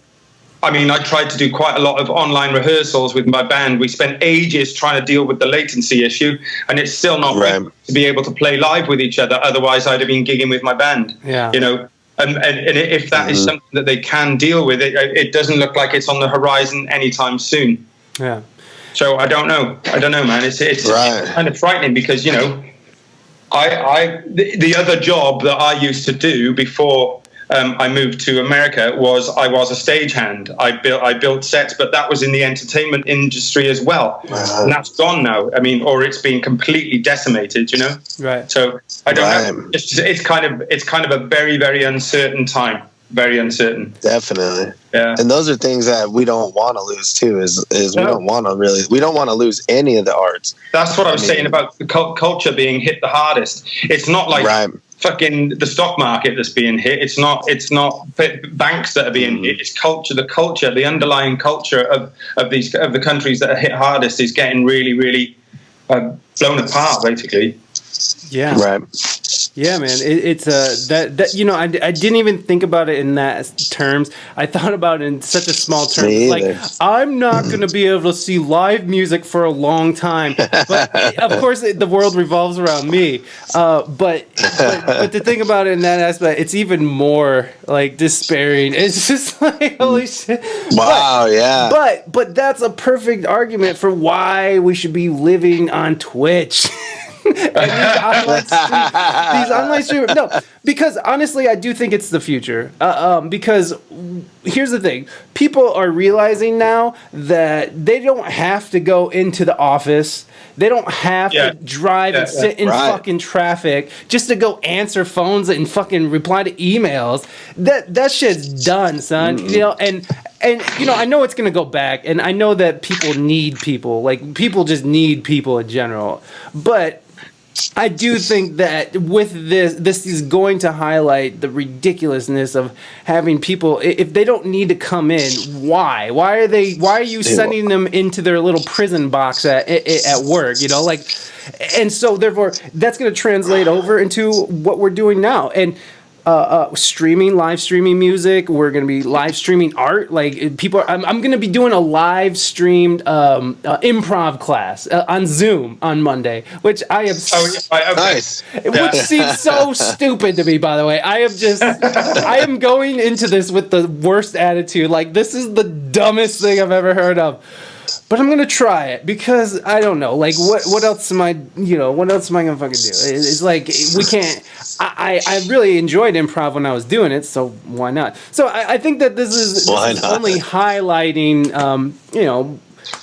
Speaker 3: I mean, I tried to do quite a lot of online rehearsals with my band. We spent ages trying to deal with the latency issue, and it's still not right to be able to play live with each other. Otherwise, I'd have been gigging with my band.
Speaker 2: Yeah.
Speaker 3: You know, and if that is something that they can deal with, it doesn't look like it's on the horizon anytime soon.
Speaker 2: Yeah.
Speaker 3: So I don't know, man. It's kind of frightening because, you know, the other job that I used to do before I moved to America was I was a stagehand. I built sets, but that was in the entertainment industry as well, and that's gone now. I mean, or it's been completely decimated. You know,
Speaker 2: right?
Speaker 3: So I don't know. It's kind of a very, very uncertain time. Very uncertain.
Speaker 1: Definitely.
Speaker 3: Yeah.
Speaker 1: And those are things that we don't want to lose too. We don't want to lose any of the arts.
Speaker 3: That's what I was saying about the culture being hit the hardest. It's not like fucking the stock market that's being hit. It's not banks that are being hit. It's culture. The underlying culture of the countries that are hit hardest is getting really, really blown apart, basically.
Speaker 2: Yeah.
Speaker 1: Right.
Speaker 2: Yeah, man. It's that you know, I didn't even think about it in that terms. I thought about it in such a small term. Like, I'm not going to be able to see live music for a long time. But of course, the world revolves around me. But to think about it in that aspect, it's even more like despairing. It's just like, holy shit.
Speaker 1: Wow.
Speaker 2: But that's a perfect argument for why we should be living on Twitch. These online streamers. No, because honestly, I do think it's the future. Because here's the thing: people are realizing now that they don't have to go into the office. They don't have to drive and sit in fucking traffic just to go answer phones and fucking reply to emails. That shit's done, son. You know, and you know, I know it's gonna go back, and I know that people need people. Like, people just need people in general, but I do think that with this is going to highlight the ridiculousness of having people, if they don't need to come in, why are you sending them into their little prison box at work, you know, like, and so therefore that's going to translate over into what we're doing now. And live streaming music. We're going to be live streaming art. Like, people, I'm going to be doing a live streamed improv class on Zoom on Monday, which I am.
Speaker 1: Nice.
Speaker 2: Which seems so stupid to me, by the way. I am going into this with the worst attitude. Like, this is the dumbest thing I've ever heard of. But I'm gonna try it because I don't know. Like, what else am I? You know, what else am I gonna fucking do? It's like, we can't. I really enjoyed improv when I was doing it, so why not? So I think that this is only highlighting, you know,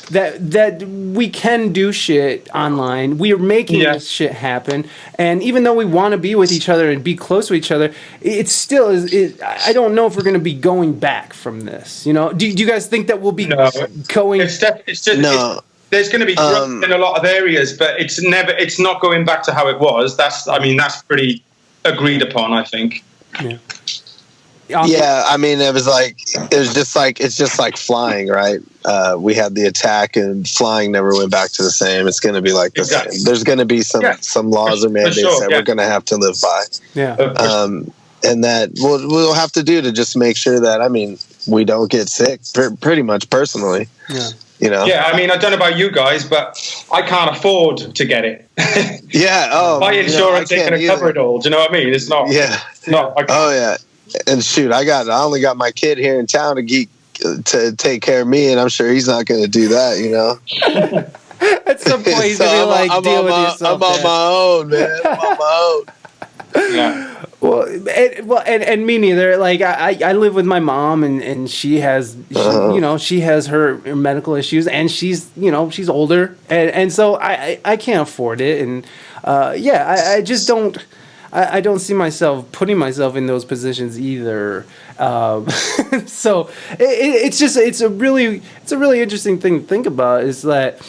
Speaker 2: that we can do shit online. We are making this shit happen, and even though we want to be with each other and be close to each other, it still is. I don't know if we're going to be going back from this. You know, do you guys think that we'll be going?
Speaker 3: It's just there's going to be growth in a lot of areas, but it's not going back to how it was. That's pretty agreed upon, I think.
Speaker 2: Yeah.
Speaker 1: Yeah, I mean, it's just like flying, right? We had the attack, and flying never went back to the same. It's going to be like the same. There's going to be some laws or mandates that we're going to have to live by.
Speaker 2: Yeah.
Speaker 1: And that we'll have to do to just make sure that, I mean, we don't get sick, pretty much personally.
Speaker 2: Yeah.
Speaker 1: You know?
Speaker 3: Yeah, I mean, I don't know about you guys, but I can't afford to get it. My insurance ain't going to cover it all. Do you know what I mean? It's not.
Speaker 1: Yeah. Yeah. And shoot, I only got my kid here in town to take care of me, and I'm sure he's not going to do that, you know.
Speaker 2: At some point, he's going to be like, deal with yourself.
Speaker 1: I'm on my own, man. I'm on my own.
Speaker 3: Yeah.
Speaker 2: And me neither. Like, I live with my mom, and she has, she has her medical issues, and she's older, and so I can't afford it, and I just don't. I don't see myself putting myself in those positions either. So it's a really interesting thing to think about. Is that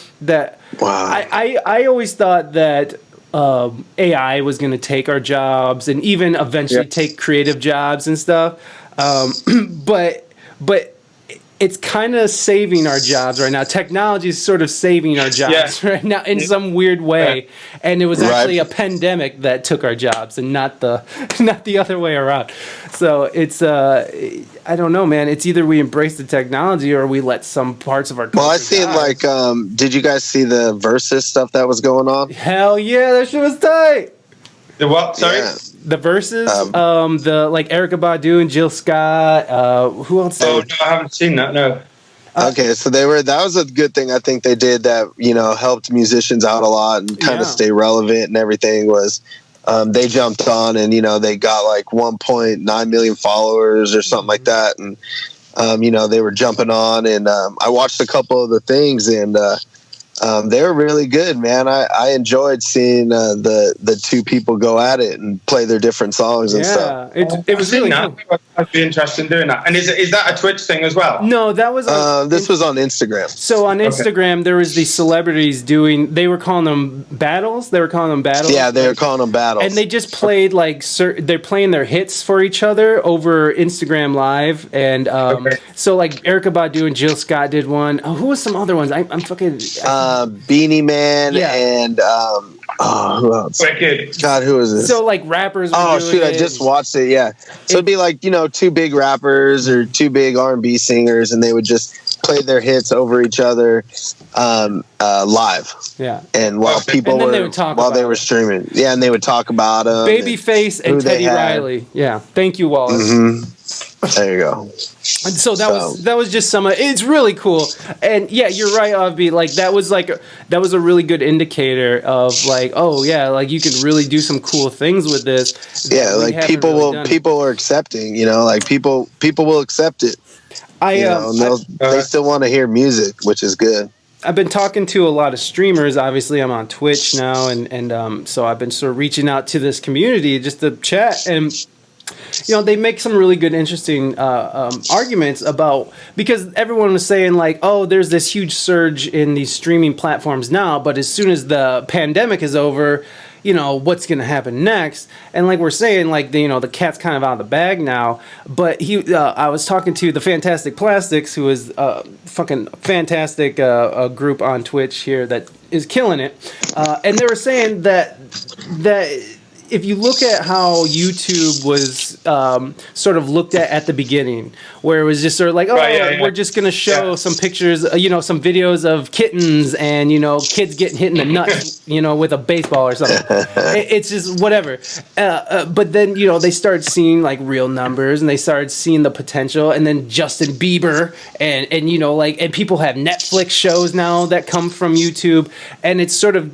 Speaker 1: wow.
Speaker 2: I always thought that AI was going to take our jobs and even eventually take creative jobs and stuff. But it's kind of saving our jobs right now. Technology is sort of saving our jobs right now in some weird way. And it was actually a pandemic that took our jobs and not the other way around. So it's, I don't know, man. It's either we embrace the technology or we let some parts of our culture
Speaker 1: I seen die. Did you guys see the Versus stuff that was going on?
Speaker 2: Hell yeah, that shit was tight.
Speaker 3: The what? Sorry?
Speaker 1: Yeah.
Speaker 2: The Versus, the like Erykah Badu and Jill Scott. Who else?
Speaker 3: Oh, no, I haven't seen that. No.
Speaker 1: Okay, so that was a good thing I think they did that, helped musicians out a lot and kind of stay relevant and everything was they jumped on and, they got like 1.9 million followers or something like that. And, they were jumping on and I watched a couple of the things and they were really good, man. I enjoyed seeing the two people go at it and play their different songs and stuff.
Speaker 2: It was really cool.
Speaker 3: I'd be interested in doing that. And is that a Twitch thing as well?
Speaker 2: No, that was
Speaker 1: this was on Instagram.
Speaker 2: So on Instagram, there was these celebrities they were calling them battles.
Speaker 1: Yeah, they were calling them battles.
Speaker 2: And they just played they're playing their hits for each other over Instagram Live. And so like Erykah Badu and Jill Scott did one. Oh, who was some other ones? I'm fucking...
Speaker 1: Beanie Man and who else?
Speaker 3: Wicked.
Speaker 1: God, who is this?
Speaker 2: So like rappers.
Speaker 1: I just watched it. Yeah, so it'd be like two big rappers or two big R&B singers, and they would just play their hits over each other live.
Speaker 2: Yeah,
Speaker 1: and while they were streaming, and they would talk about them.
Speaker 2: Babyface and Teddy Riley. Yeah, thank you, Wallace.
Speaker 1: Mm-hmm. There you go.
Speaker 2: And so that was just some. It's really cool, and yeah, you're right, Avi. Like that was a really good indicator of like, oh yeah, like you can really do some cool things with this.
Speaker 1: Yeah, like people are accepting. Like people will accept it. They still want to hear music, which is good.
Speaker 2: I've been talking to a lot of streamers. Obviously, I'm on Twitch now, and so I've been sort of reaching out to this community just to chat and. They make some really good, interesting arguments about because everyone was saying like, oh, there's this huge surge in these streaming platforms now, but as soon as the pandemic is over, what's going to happen next? And like we're saying, like the cat's kind of out of the bag now. But I was talking to the Fantastic Plastics, who is a fucking fantastic group on Twitch here that is killing it, and they were saying that. If you look at how YouTube was sort of looked at the beginning, where it was just sort of like, we're just going to show some pictures, some videos of kittens and, kids getting hit in the nuts, with a baseball or something. It's just whatever. But then, they started seeing like real numbers and they started seeing the potential. And then Justin Bieber and people have Netflix shows now that come from YouTube. And it's sort of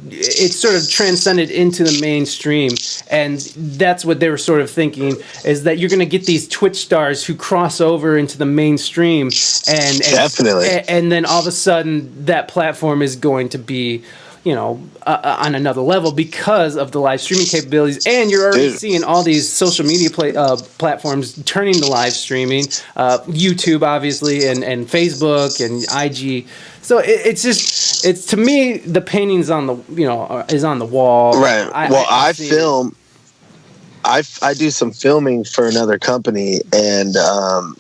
Speaker 2: transcended into the mainstream. And that's what they were sort of thinking is that you're going to get these Twitch stars who cross over into the mainstream and
Speaker 1: definitely.
Speaker 2: And then all of a sudden that platform is going to be, on another level because of the live streaming capabilities. And you're already seeing all these social media platforms turning to live streaming, YouTube, obviously, and Facebook and IG. So it's to me, the painting's on the, is on the wall.
Speaker 1: Right. I do some filming for another company, and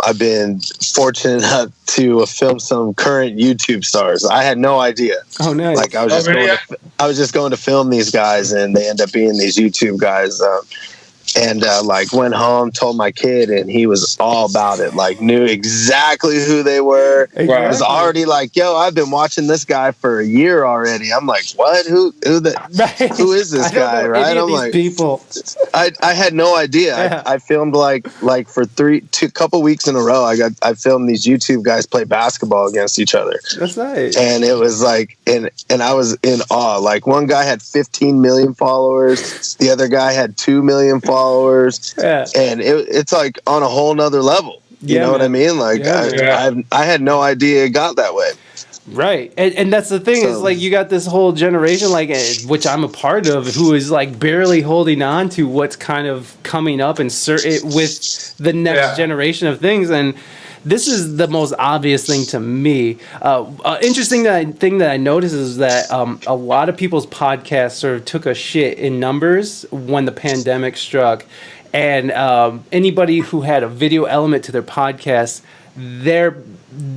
Speaker 1: I've been fortunate enough to film some current YouTube stars. I had no idea.
Speaker 2: Oh, nice.
Speaker 1: Like I was just going to film these guys, and they end up being these YouTube guys. And went home, told my kid, and he was all about it. Like knew exactly who they were. Exactly. Was already like, "Yo, I've been watching this guy for a year already." I'm like, "What? Who is this guy?" Right? I'm like,
Speaker 2: people.
Speaker 1: I had no idea. Yeah. I filmed like for couple weeks in a row. I filmed these YouTube guys play basketball against each other.
Speaker 2: That's nice.
Speaker 1: And it was like, and I was in awe. Like one guy had 15 million followers, the other guy had 2 million followers. And it's like on a whole nother level. You know what I mean? Like I had no idea it got that way.
Speaker 2: Right. And that's the thing is like you got this whole generation like which I'm a part of who is like barely holding on to what's kind of coming up and with the next generation of things. And this is the most obvious thing to me. Interesting thing that I noticed is that a lot of people's podcasts sort of took a shit in numbers when the pandemic struck. And anybody who had a video element to their podcast, their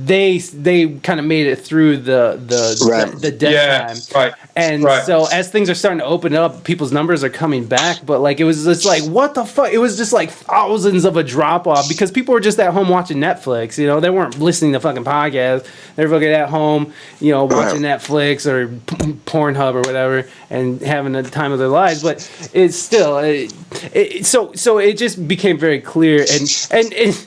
Speaker 2: they kind of made it through the dead time.
Speaker 3: Right.
Speaker 2: And so as things are starting to open up, people's numbers are coming back. But like, it was just like, what the fuck? It was just like thousands of a drop off because people were just at home watching Netflix. You know, they weren't listening to fucking podcasts. They were fucking at home, you know, watching Netflix or Pornhub or whatever and having the time of their lives. But it's still, so it just became very clear.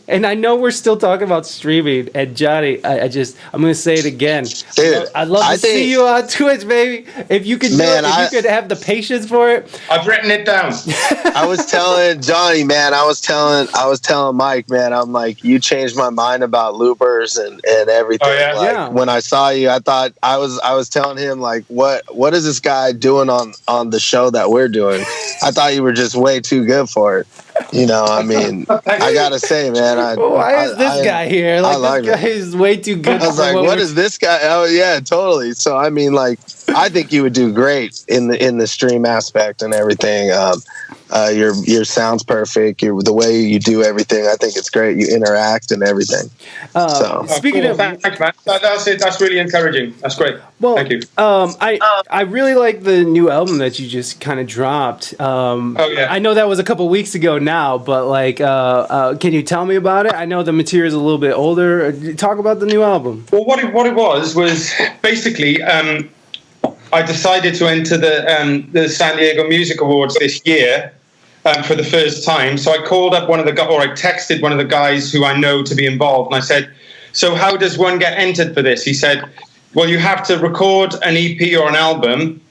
Speaker 2: And I know we're still talking about streaming. And Johnny, I'm going to say it again.
Speaker 1: Dude,
Speaker 2: I'd love to see you on Twitch, baby. If you could do it, if you could have the patience for it.
Speaker 3: I've written it down.
Speaker 1: I was telling Johnny, man, I was telling Mike, man, I'm like, you changed my mind about loopers and everything.
Speaker 3: Oh, yeah?
Speaker 1: Like, when I saw you, I thought I was telling him, like, what is this guy doing on the show that we're doing? I thought you were just way too good for it. You know, I mean, I gotta say, man,
Speaker 2: why is this guy here? Like, this guy is way too good.
Speaker 1: I was like, what is this guy? Oh yeah, totally. So I mean, like, I think you would do great in the stream aspect and everything. Your sound's perfect. The way you do everything, I think it's great. You interact and everything.
Speaker 2: Speaking of,
Speaker 3: thanks, man. That's it. That's really encouraging. That's great.
Speaker 2: Well,
Speaker 3: thank you.
Speaker 2: I really like the new album that you just kind of dropped. I know that was a couple weeks ago now, but like, can you tell me about it? I know the material is a little bit older. Talk about the new album.
Speaker 3: Well, what it was basically. I decided to enter the San Diego Music Awards this year for the first time. So I called up I texted one of the guys who I know to be involved, and I said, "So how does one get entered for this?" He said, "Well, you have to record an EP or an album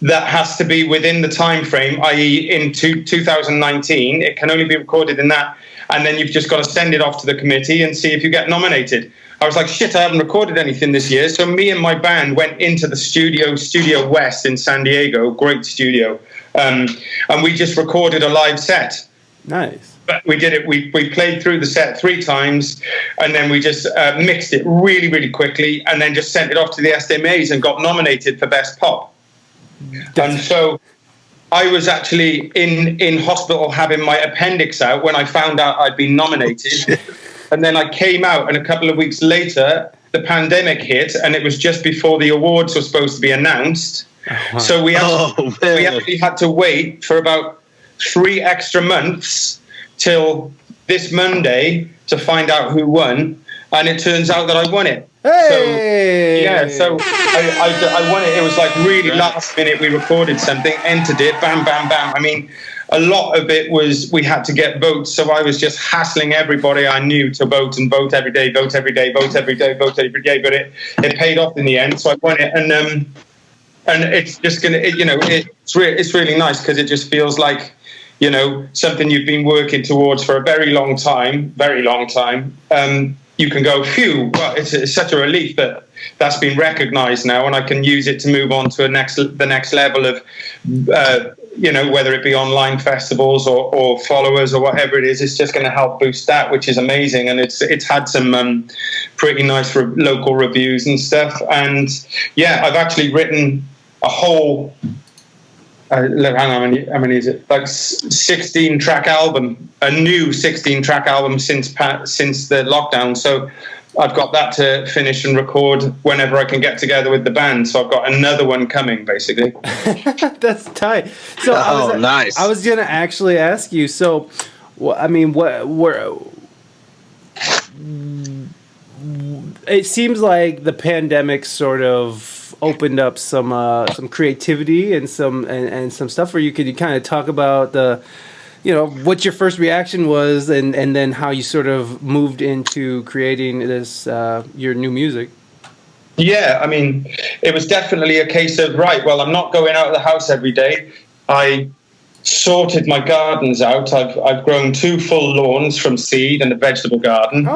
Speaker 3: that has to be within the time frame, i.e., in 2019. It can only be recorded in that, and then you've just got to send it off to the committee and see if you get nominated." I was like, shit, I haven't recorded anything this year. So me and my band went into the Studio West in San Diego, great studio, and we just recorded a live set.
Speaker 2: Nice.
Speaker 3: But we did it. We played through the set 3 times, and then we just mixed it really, really quickly, and then just sent it off to the SMAs and got nominated for Best Pop. And so I was actually in hospital having my appendix out when I found out I'd been nominated. And then I came out, and a couple of weeks later, the pandemic hit, and it was just before the awards were supposed to be announced. Uh-huh. So we actually had to wait for about 3 extra months till this Monday to find out who won, and it turns out that I won it.
Speaker 2: Hey!
Speaker 3: So I won it. It was like really last minute. We recorded something, entered it, bam, bam, bam. I mean, a lot of it was we had to get votes, so I was just hassling everybody I knew to vote and vote every day, vote every day, vote every day, vote every day. But it paid off in the end, so I won it, and it's just gonna, it's really nice because it just feels like, something you've been working towards for a very long time. You can go, phew, well, it's such a relief that that's been recognised now, and I can use it to move on to the next level of. Whether it be online festivals or followers or whatever it is, it's just going to help boost that, which is amazing. And it's had some pretty nice local reviews and stuff. And yeah, I've actually written a whole, hang on, how many is it? Like 16-track album, a new 16-track album since the lockdown. So I've got that to finish and record whenever I can get together with the band. So I've got another one coming, basically.
Speaker 2: That's tight. So
Speaker 1: nice.
Speaker 2: I was gonna actually ask you. So, it seems like the pandemic sort of opened up some creativity and some stuff where you could kind of talk about what your first reaction was and then how you sort of moved into creating this, your new music.
Speaker 3: Yeah, I mean, it was definitely a case of, right, well, I'm not going out of the house every day. I sorted my gardens out. I've grown 2 full lawns from seed and a vegetable garden. Oh.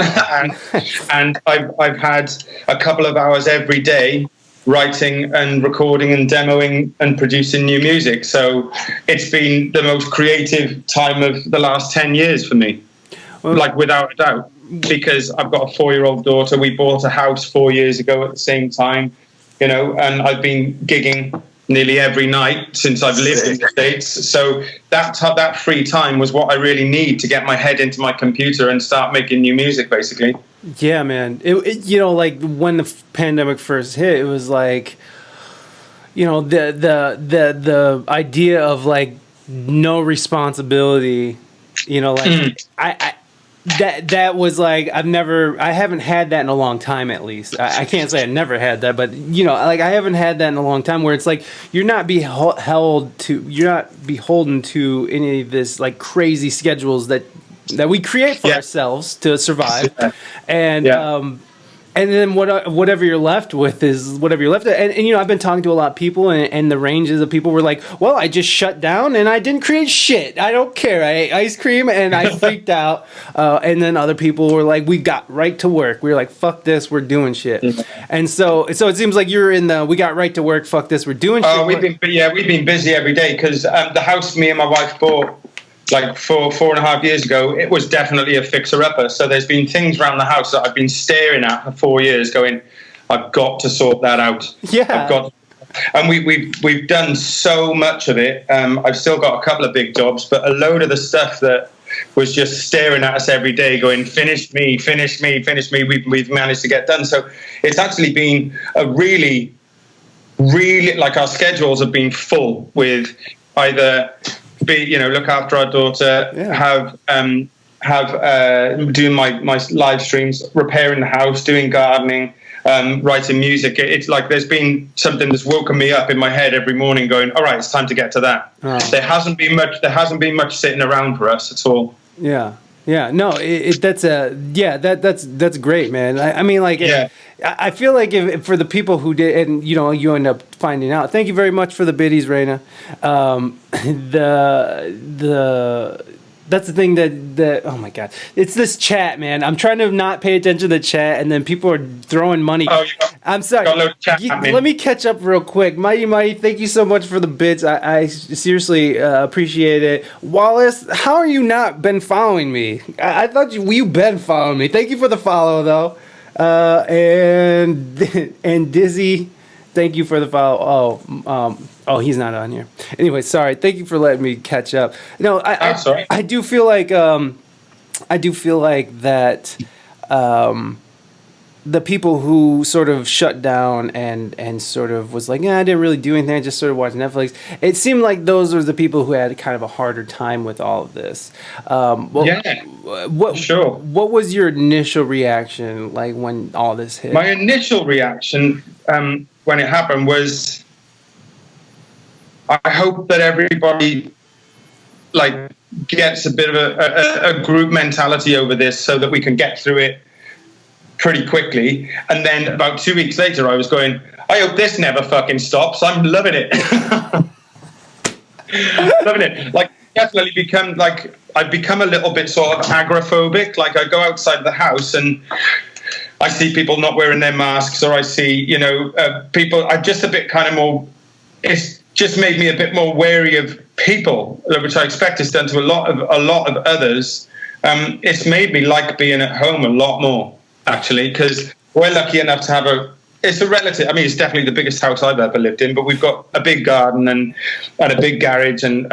Speaker 3: and I've had a couple of hours every day writing and recording and demoing and producing new music. So it's been the most creative time of the last 10 years for me, like without a doubt, because I've got a 4-year-old daughter. We bought a house 4 years ago at the same time, and I've been gigging nearly every night since I've lived in the States. So that free time was what I really need to get my head into my computer and start making new music, basically.
Speaker 2: Yeah, man. You know, like when the pandemic first hit, it was like, you know, the idea of like no responsibility, you know, like that was like, I haven't had that in a long time, at least. I can't say I never had that, but you know, like I haven't had that in a long time where it's like, you're not beholden to any of this like crazy schedules that we create for ourselves to survive. And then whatever you're left with is whatever you're left with. And you know, I've been talking to a lot of people, and the ranges of people were like, well, I just shut down and I didn't create shit. I don't care. I ate ice cream and I freaked out. And then other people were like, we got right to work. We were like, fuck this, we're doing shit. And so it seems like you're in the, we got right to work, fuck this, we're doing shit.
Speaker 3: We've been busy every day because the house me and my wife bought like 4.5 years ago, it was definitely a fixer-upper. So there's been things around the house that I've been staring at for 4 years going, I've got to sort that out.
Speaker 2: Yeah.
Speaker 3: And we've done so much of it. I've still got a couple of big jobs, but a load of the stuff that was just staring at us every day going, finish me, we've managed to get done. So it's actually been a really, really, like our schedules have been full with either look after our daughter, doing my live streams, repairing the house, doing gardening, writing music. It's like there's been something that's woken me up in my head every morning going, all right, it's time to get to that. There hasn't been much sitting around for us at all.
Speaker 2: No, that's great, man. I mean, like, I feel like if for the people who did, and you know, you end up finding out. Thank you very much for the biddies, Reina. That's the thing that oh my god, it's this chat, man. I'm trying to not pay attention to the chat, and then people are throwing money. I'm sorry. Let me catch up real quick. Mighty, thank you so much for the bits. I seriously appreciate it. Wallace, how are you not been following me? I thought you been following me. Thank you for the follow though. And Dizzy, thank you for the follow. Oh, he's not on here. Anyway, sorry. Thank you for letting me catch up. No, I do feel like that the people who sort of shut down and sort of was like, I didn't really do anything, I just sort of watched Netflix. It seemed like those were the people who had kind of a harder time with all of this. What was your initial reaction like when all this hit?
Speaker 3: My initial reaction when it happened was, I hope that everybody like gets a bit of a group mentality over this so that we can get through it pretty quickly. And then about 2 weeks later, I was going, I hope this never fucking stops. I'm loving it. Loving it. Like, definitely I've become a little bit sort of agoraphobic. Like, I go outside the house and I see people not wearing their masks, or I see, people. I'm just a bit kind of more. It's just made me a bit more wary of people, which I expect is done to a lot of others. It's made me like being at home a lot more, actually, because we're lucky enough to have it's definitely the biggest house I've ever lived in, but we've got a big garden and a big garage and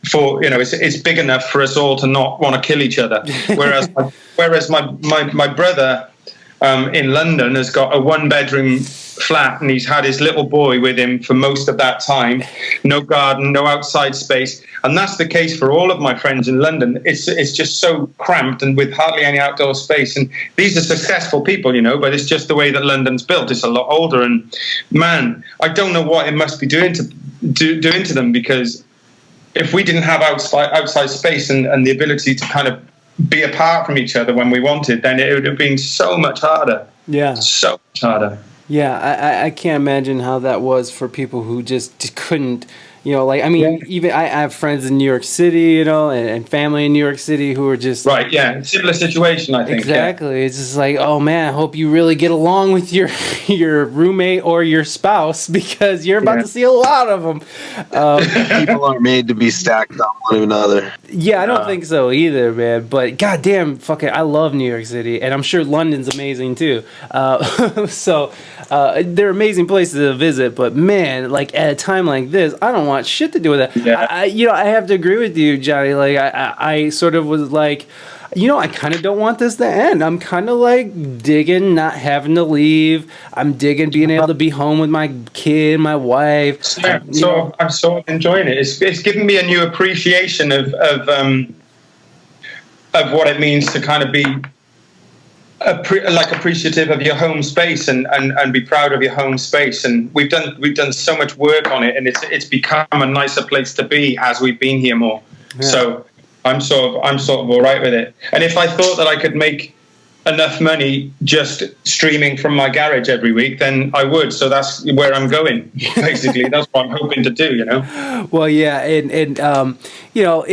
Speaker 3: for, it's big enough for us all to not want to kill each other. Whereas my brother in London has got a 1-bedroom flat, and he's had his little boy with him for most of that time. No garden, no outside space, and that's the case for all of my friends in London. It's just so cramped and with hardly any outdoor space. And these are successful people, but it's just the way that London's built. It's a lot older, and man, I don't know what it must be doing to them, because if we didn't have outside space and the ability to kind of be apart from each other when we wanted, then it would have been so much harder.
Speaker 2: Yeah,
Speaker 3: so much harder.
Speaker 2: Yeah, I can't imagine how that was for people who just couldn't You know, like, I mean, even I have friends in New York City, you know, and family in New York City who are just
Speaker 3: right. Yeah, similar situation, I think.
Speaker 2: Exactly. It's just like, oh man, I hope you really get along with your roommate or your spouse because you're about to see a lot of them.
Speaker 4: People aren't made to be stacked on one another.
Speaker 2: Yeah, I don't think so either, man. But goddamn, fuck it, I love New York City, and I'm sure London's amazing too. So they're amazing places to visit. But man, like at a time like this, I don't want shit to do with that.
Speaker 3: Yeah.
Speaker 2: I have to agree with you, Johnny. Like I sort of was like, you know, I kind of don't want this to end. I'm kind of like digging not having to leave. I'm digging being able to be home with my kid, my wife.
Speaker 3: Yeah, I'm sort of enjoying it. It's given me a new appreciation of what it means to kind of be appreciative of your home space and be proud of your home space. And we've done so much work on it, and it's become a nicer place to be as we've been here more. Yeah. So I'm sort of all right with it. And if I thought that I could make enough money just streaming from my garage every week, then I would. So that's where I'm going. Basically, that's what I'm hoping to do. You know.
Speaker 2: Well, yeah, and you know,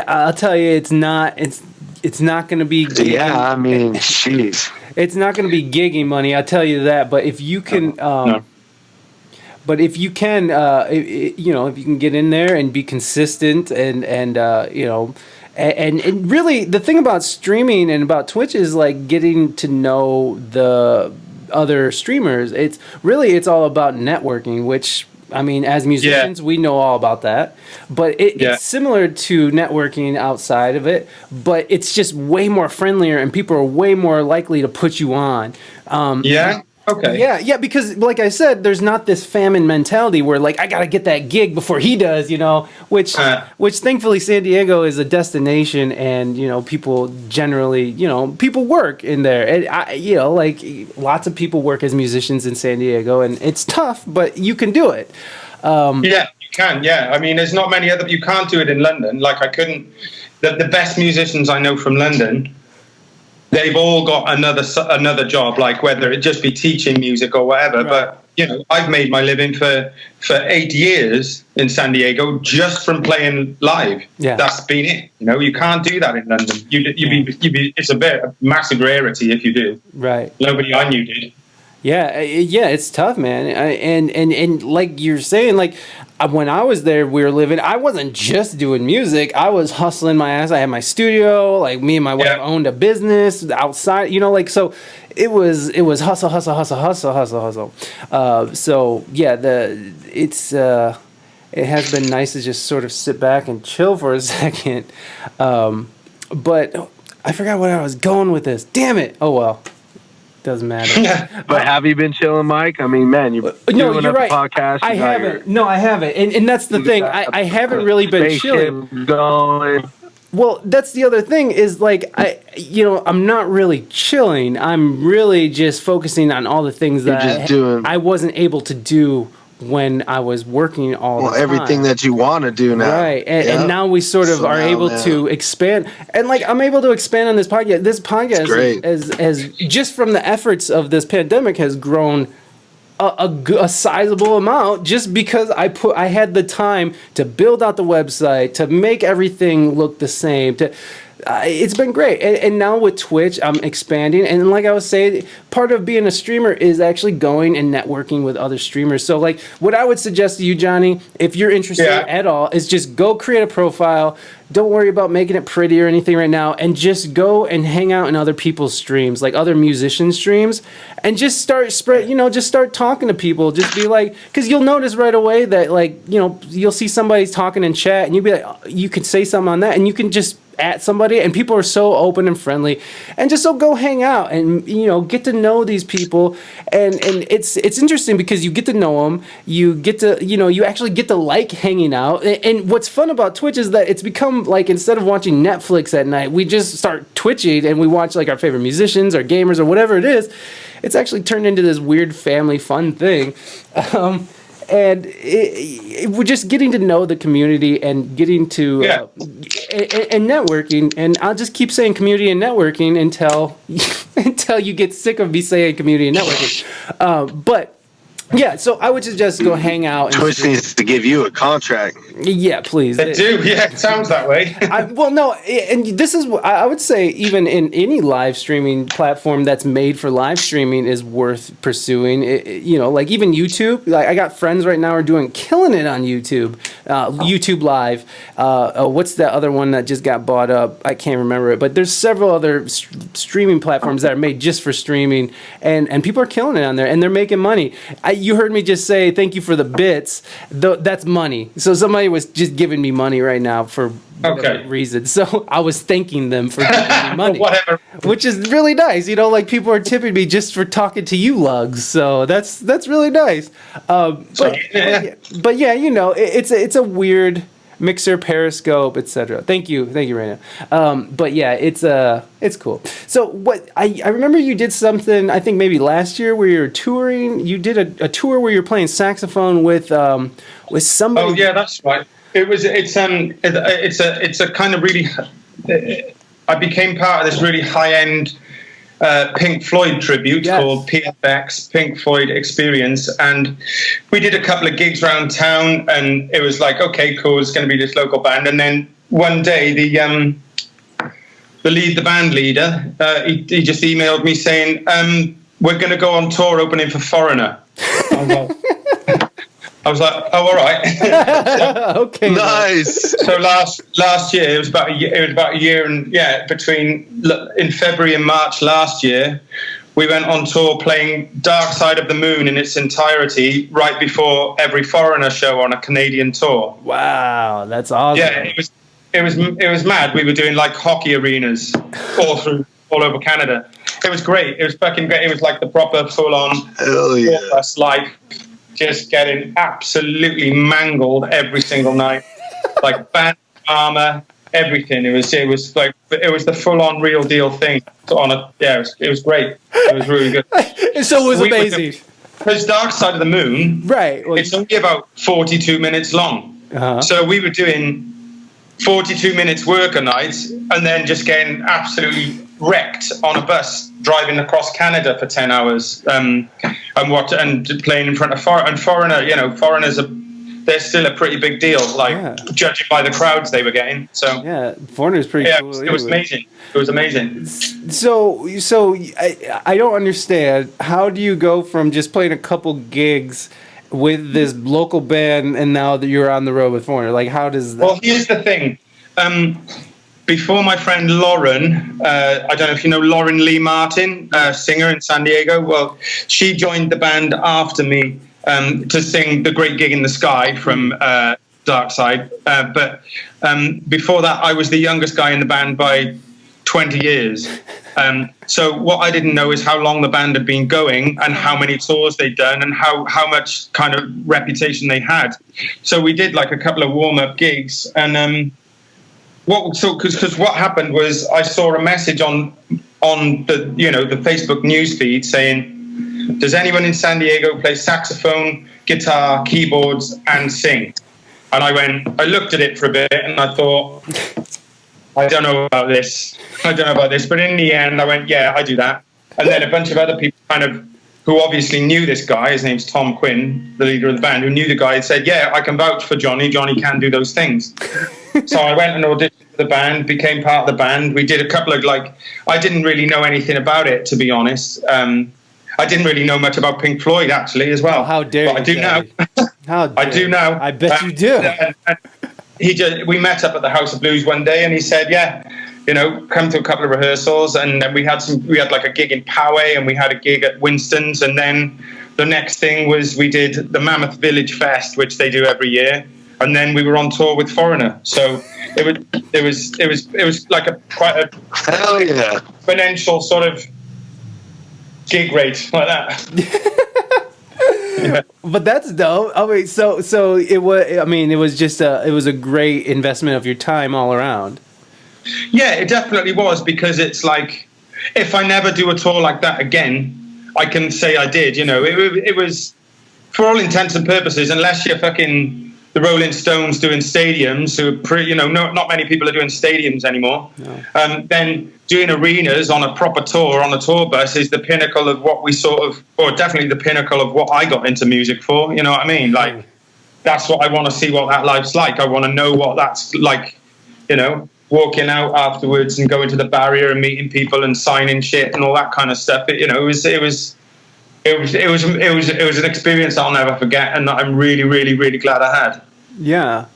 Speaker 2: I'll tell you, it's not going to be.
Speaker 4: Yeah, I mean, jeez.
Speaker 2: It's not going to be gigging money. I'll tell you that. But if you can.
Speaker 3: No.
Speaker 2: But if you can, you know, if you can get in there and be consistent and you know, and really the thing about streaming and about Twitch is like getting to know the other streamers. It's all about networking, which I mean, as musicians, we know all about that. But it's similar to networking outside of it, but it's just way more friendlier and people are way more likely to put you on.
Speaker 3: Okay.
Speaker 2: Yeah, because like I said, there's not this famine mentality where like I gotta get that gig before he does, you know. Which thankfully San Diego is a destination, and you know people generally, you know, people work in there, and you know, like lots of people work as musicians in San Diego, and it's tough, but you can do it.
Speaker 3: Yeah, you can. Yeah, I mean, there's not many other. You can't do it in London. Like I couldn't. The best musicians I know from London, they've all got another job, like whether it just be teaching music or whatever. Right. But you know, I've made my living for 8 years in San Diego just from playing live. Yeah, that's been it. You know, you can't do that in London. It's a massive rarity if you do.
Speaker 2: Right.
Speaker 3: Nobody I knew did.
Speaker 2: Yeah, it's tough, man. And like you're saying, like when I was there, we were living. I wasn't just doing music. I was hustling my ass. I had my studio. Like me and my wife owned a business outside. You know, like so. It was hustle. So yeah, it has been nice to just sort of sit back and chill for a second. But I forgot what I was going with this. Damn it! Oh well. Doesn't matter.
Speaker 4: But have you been chilling, Mike? I mean, man, you're doing a podcast.
Speaker 2: I haven't. No, I haven't. And that's the thing. I haven't really been chilling.
Speaker 4: Going.
Speaker 2: Well, that's the other thing is like I'm not really chilling. I'm really just focusing on all the things that I wasn't able to do when I was working all the time.
Speaker 4: Everything that you want to do now.
Speaker 2: Right. And now we sort of are able to expand. And like I'm able to expand on this podcast. This podcast as just from the efforts of this pandemic has grown a sizable amount just because I had the time to build out the website, to make everything look the same, it's been great. And now with Twitch, I'm expanding. And like I was saying, part of being a streamer is actually going and networking with other streamers. So like what I would suggest to you, Johnny, if you're interested at all, is just go create a profile. Don't worry about making it pretty or anything right now. And just go and hang out in other people's streams, like other musician streams. And just start talking to people. Just be like, because you'll notice right away that like, you know, you'll see somebody talking in chat and you'll be like, you could say something on that and you can just at somebody, and people are so open and friendly, and just so go hang out and get to know these people, and it's interesting because you get to know them, you get to you actually get to like hanging out, and what's fun about Twitch is that it's become like instead of watching Netflix at night, we just start twitching and we watch like our favorite musicians or gamers or whatever it is. It's actually turned into this weird family fun thing. And we're just getting to know the community and getting to and networking. And I'll just keep saying community and networking until you get sick of me saying community and networking. But Yeah, so I would suggest go hang out.
Speaker 4: Twitch needs to give you a contract.
Speaker 2: Yeah, please.
Speaker 3: They do. Yeah, it sounds that way.
Speaker 2: Well, no, and this is, I would say, even in any live streaming platform that's made for live streaming is worth pursuing. Like even YouTube. Like I got friends right now who are killing it on YouTube, YouTube Live. What's that other one that just got bought up? I can't remember it, but there's several other streaming platforms that are made just for streaming, and people are killing it on there, and they're making money. You heard me just say thank you for the bits. That's money. So somebody was just giving me money right now for whatever reason. So I was thanking them for giving me money.
Speaker 3: Whatever.
Speaker 2: Which is really nice. Like people are tipping me just for talking to you lugs. So that's really nice. But yeah, it's a weird mixer, Periscope, etc. Thank you, Reina. But yeah, it's cool. So what I remember you did something, I think maybe last year, where you're touring. You did a tour where you're playing saxophone with somebody.
Speaker 3: Oh yeah, that's right. It's a kind of really. I became part of this really high end Pink Floyd tribute called PFX, Pink Floyd Experience, and we did a couple of gigs around town, and it was like, okay, cool, it's going to be this local band. And then one day the band leader, he just emailed me saying, we're going to go on tour opening for Foreigner. I was like, oh, all right.
Speaker 2: Okay.
Speaker 4: Nice.
Speaker 3: So last year, it was about a year, and in February and March last year, we went on tour playing Dark Side of the Moon in its entirety right before every Foreigner show on a Canadian tour.
Speaker 2: Wow, that's awesome.
Speaker 3: Yeah, it was mad. We were doing like hockey arenas all over Canada. It was great. It was fucking great. It was like the proper full on life. Just getting absolutely mangled every single night, like band armor, everything. It was the full on real deal thing. It was great. It was really good.
Speaker 2: So it was amazing.
Speaker 3: Because Dark Side of the Moon,
Speaker 2: right? Well,
Speaker 3: it's only about 42 minutes long. So we were doing 42 minutes work a night, and then just getting absolutely wrecked on a bus driving across Canada for 10 hours and playing in front of Foreigner. Foreigners they're still a pretty big deal, judging by the crowds they were getting. So
Speaker 2: yeah, Foreigner's pretty cool.
Speaker 3: It was amazing. It was amazing.
Speaker 2: So I don't understand, how do you go from just playing a couple gigs with this local band and now that you're on the road with Foreigner? Like, how does that?
Speaker 3: Well, here's the thing. Before my friend Lauren, I don't know if you know Lauren Lee Martin, singer in San Diego. Well, she joined the band after me to sing The Great Gig in the Sky from Dark Side. But before that, I was the youngest guy in the band by 20 years. So what I didn't know is how long the band had been going and how many tours they'd done and how much kind of reputation they had. So we did like a couple of warm-up gigs, and because what happened was I saw a message on the Facebook newsfeed saying, does anyone in San Diego play saxophone, guitar, keyboards, and sing? And I looked at it for a bit and I thought, I don't know about this. But in the end, I went, yeah, I do that. And then a bunch of other people who obviously knew this guy, his name's Tom Quinn, the leader of the band, who knew the guy, and said, yeah, I can vouch for Jonny. Jonny can do those things. So I went and auditioned for the band, became part of the band. We did a couple of, I didn't really know anything about it, to be honest. I didn't really know much about Pink Floyd, actually, as well.
Speaker 2: Oh, how dare you?
Speaker 3: I do now. I do now.
Speaker 2: I bet you do.
Speaker 3: And we met up at the House of Blues one day, and he said, yeah, come to a couple of rehearsals. And then we had like a gig in Poway, and we had a gig at Winston's. And then the next thing was we did the Mammoth Village Fest, which they do every year. And then we were on tour with Foreigner. So it was like quite a
Speaker 4: hell yeah
Speaker 3: exponential sort of gig rate like that.
Speaker 2: Yeah. But that's dope. I mean, so it was. I mean, it was a great investment of your time all around.
Speaker 3: Yeah, it definitely was, because it's like, if I never do a tour like that again, I can say I did. It was, for all intents and purposes, unless you're fucking the Rolling Stones doing stadiums, who are pretty, not many people are doing stadiums anymore. No. Then doing arenas on a proper tour, on a tour bus, is the pinnacle of what we or definitely the pinnacle of what I got into music for. You know what I mean? Like, that's what I want to see, what that life's like. I want to know what that's like, walking out afterwards and going to the barrier and meeting people and signing shit and all that kind of stuff. It was an experience I'll never forget, and that I'm really, really, really glad I had.
Speaker 2: Yeah.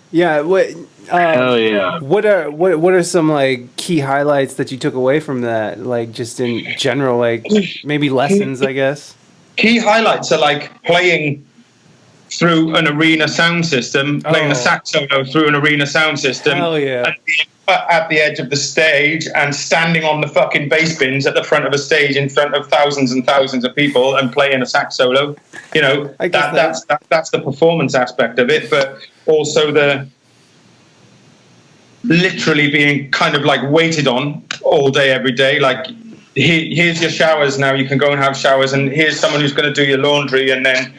Speaker 2: Hell yeah. What are some like key highlights that you took away from that? Like, just in general, like maybe lessons, I guess.
Speaker 3: Key highlights are like playing through an arena sound system, playing a sax solo through an arena sound system.
Speaker 2: Hell yeah.
Speaker 3: And being at the edge of the stage and standing on the fucking bass bins at the front of a stage in front of thousands and thousands of people and playing a sax solo. That's the performance aspect of it, but also the literally being kind of like waited on all day, every day. Like, here's your showers now, you can go and have showers, and here's someone who's going to do your laundry, and then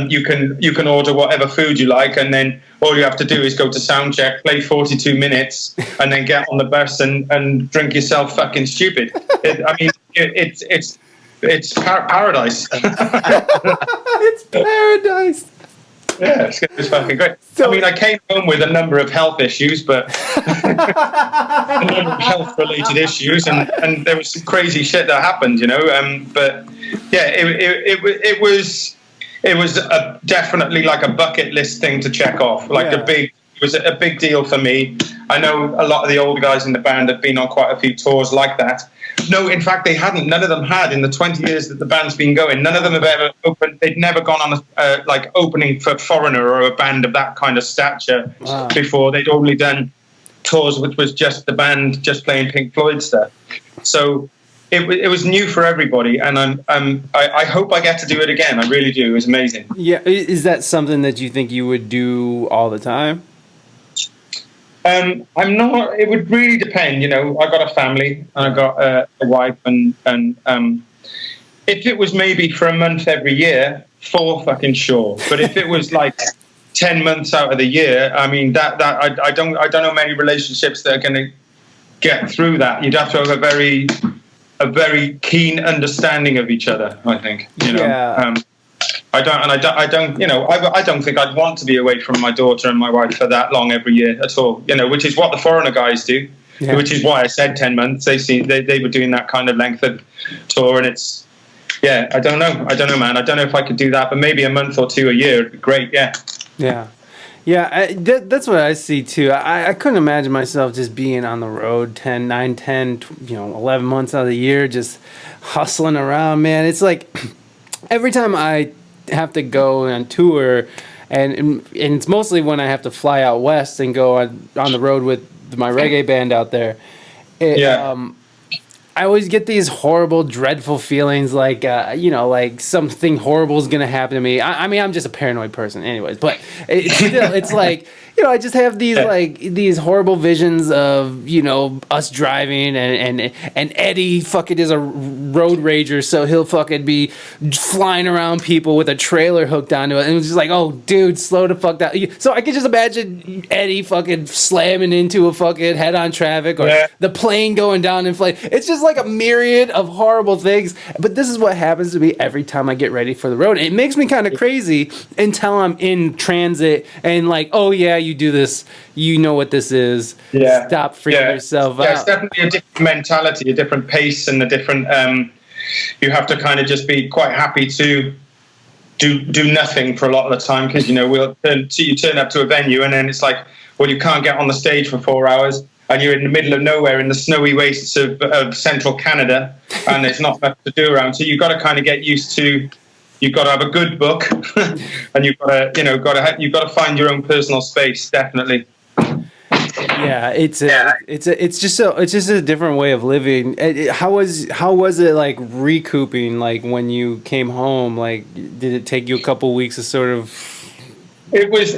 Speaker 3: you can order whatever food you like, and then all you have to do is go to sound check, play 42 minutes, and then get on the bus and drink yourself fucking stupid. It's paradise.
Speaker 2: It's paradise.
Speaker 3: Yeah, it's fucking great. So, I came home with a number of health issues, but a number of health-related issues, and there was some crazy shit that happened, But yeah, it was definitely like a bucket list thing to check off. Like it was a big deal for me. I know a lot of the older guys in the band have been on quite a few tours like that. No, in fact, they hadn't. None of them had in the 20 years that the band's been going. None of them have ever opened. They'd never gone on a opening for Foreigner or a band of that kind of stature before. They'd only done tours which was just the band just playing Pink Floyd stuff. So it was new for everybody, and I hope I get to do it again. I really do. It was amazing.
Speaker 2: Yeah, is that something that you think you would do all the time?
Speaker 3: I'm not. It would really depend. I got a family and I got a wife, and if it was maybe for a month every year, for fucking sure. But if it was like 10 months out of the year, I don't know many relationships that are going to get through that. You'd have to have a very keen understanding of each other, I think.
Speaker 2: Yeah.
Speaker 3: I don't think I'd want to be away from my daughter and my wife for that long every year at all. Which is what the Foreigner guys do. Yeah. Which is why I said 10 months. They were doing that kind of length of tour, and it's I don't know, man. I don't know if I could do that, but maybe a month or two a year would be great.
Speaker 2: Yeah. That's what I see too. I couldn't imagine myself just being on the road 11 months out of the year, just hustling around, man. It's like every time I have to go on tour, and it's mostly when I have to fly out west and go on the road with my reggae band out there. I always get these horrible, dreadful feelings, like like something horrible is gonna happen to me. I'm just a paranoid person, anyways. But it's like I just have these horrible visions of us driving, and Eddie fucking is a road rager, so he'll fucking be flying around people with a trailer hooked onto it, and it's just like, oh dude, slow the fuck down. So I could just imagine Eddie fucking slamming into a fucking head-on traffic, or the plane going down in flight. It's just like a myriad of horrible things. But this is what happens to me every time I get ready for the road. It makes me kind of crazy until I'm in transit and like, oh yeah, you do this, you know what this is. Stop freaking yourself out.
Speaker 3: It's definitely a different mentality, a different pace, and a different you have to kind of just be quite happy to do nothing for a lot of the time, because you turn up to a venue and then it's like, well, you can't get on the stage for 4 hours, and you're in the middle of nowhere in the snowy wastes of central Canada, and there's not much to do around. So you've got to kind of get used to. You've got to have a good book, and you've got to find your own personal space. Definitely.
Speaker 2: Yeah, it's just a different way of living. How was it like recouping? Like when you came home, like did it take you a couple weeks to sort of?
Speaker 3: It was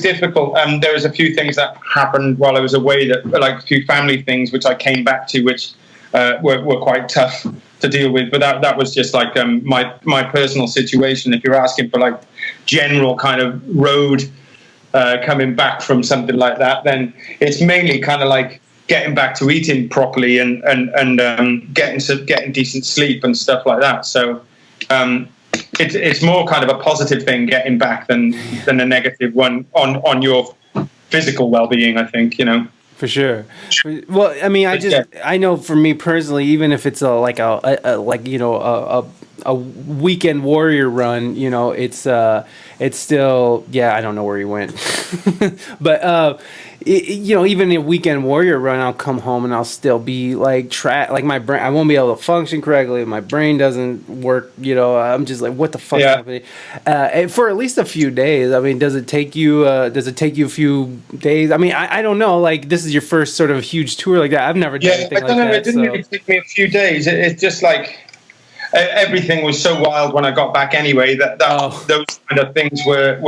Speaker 3: difficult. There was a few things that happened while I was away, that like a few family things which I came back to, which were quite tough to deal with. But that was just like my personal situation. If you're asking for like general kind of road coming back from something like that, then it's mainly kind of like getting back to eating properly and getting decent sleep and stuff like that. So it's more kind of a positive thing getting back than a negative one on your physical well-being, I think, you know.
Speaker 2: For sure. Well, I mean, I know for me personally, even if it's a weekend warrior run, you know, it's still, I don't know where he went, but you know, even a weekend warrior run, I'll come home and I'll still be like my brain, I won't be able to function correctly. My brain doesn't work, you know. I'm just like, what the fuck is happening? And for at least a few days. I mean, does it take you a few days? I mean, I don't know. Like, this is your first sort of huge tour like that. I've never done anything like that.
Speaker 3: It didn't really take me a few days. It's just like everything was so wild when I got back anyway that those kind of things were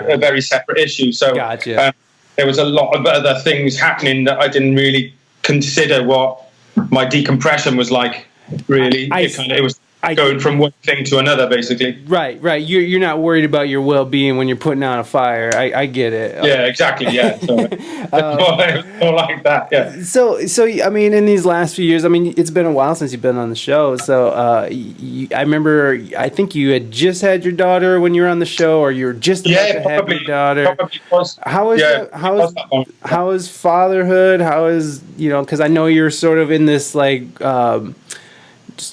Speaker 3: a very separate issue. So
Speaker 2: gotcha.
Speaker 3: There was a lot of other things happening that I didn't really consider what my decompression was like, really. It was going from one thing to another, basically.
Speaker 2: Right. You're not worried about your well-being when you're putting out a fire. I get it.
Speaker 3: Yeah, exactly. Yeah. So it's more like that. Yeah.
Speaker 2: So I mean, in these last few years, I mean, it's been a while since you've been on the show. So I remember, I think you had just had your daughter when you were on the show, or you were just about to have your daughter. How is fatherhood? How is, you know? Because I know you're sort of in this like.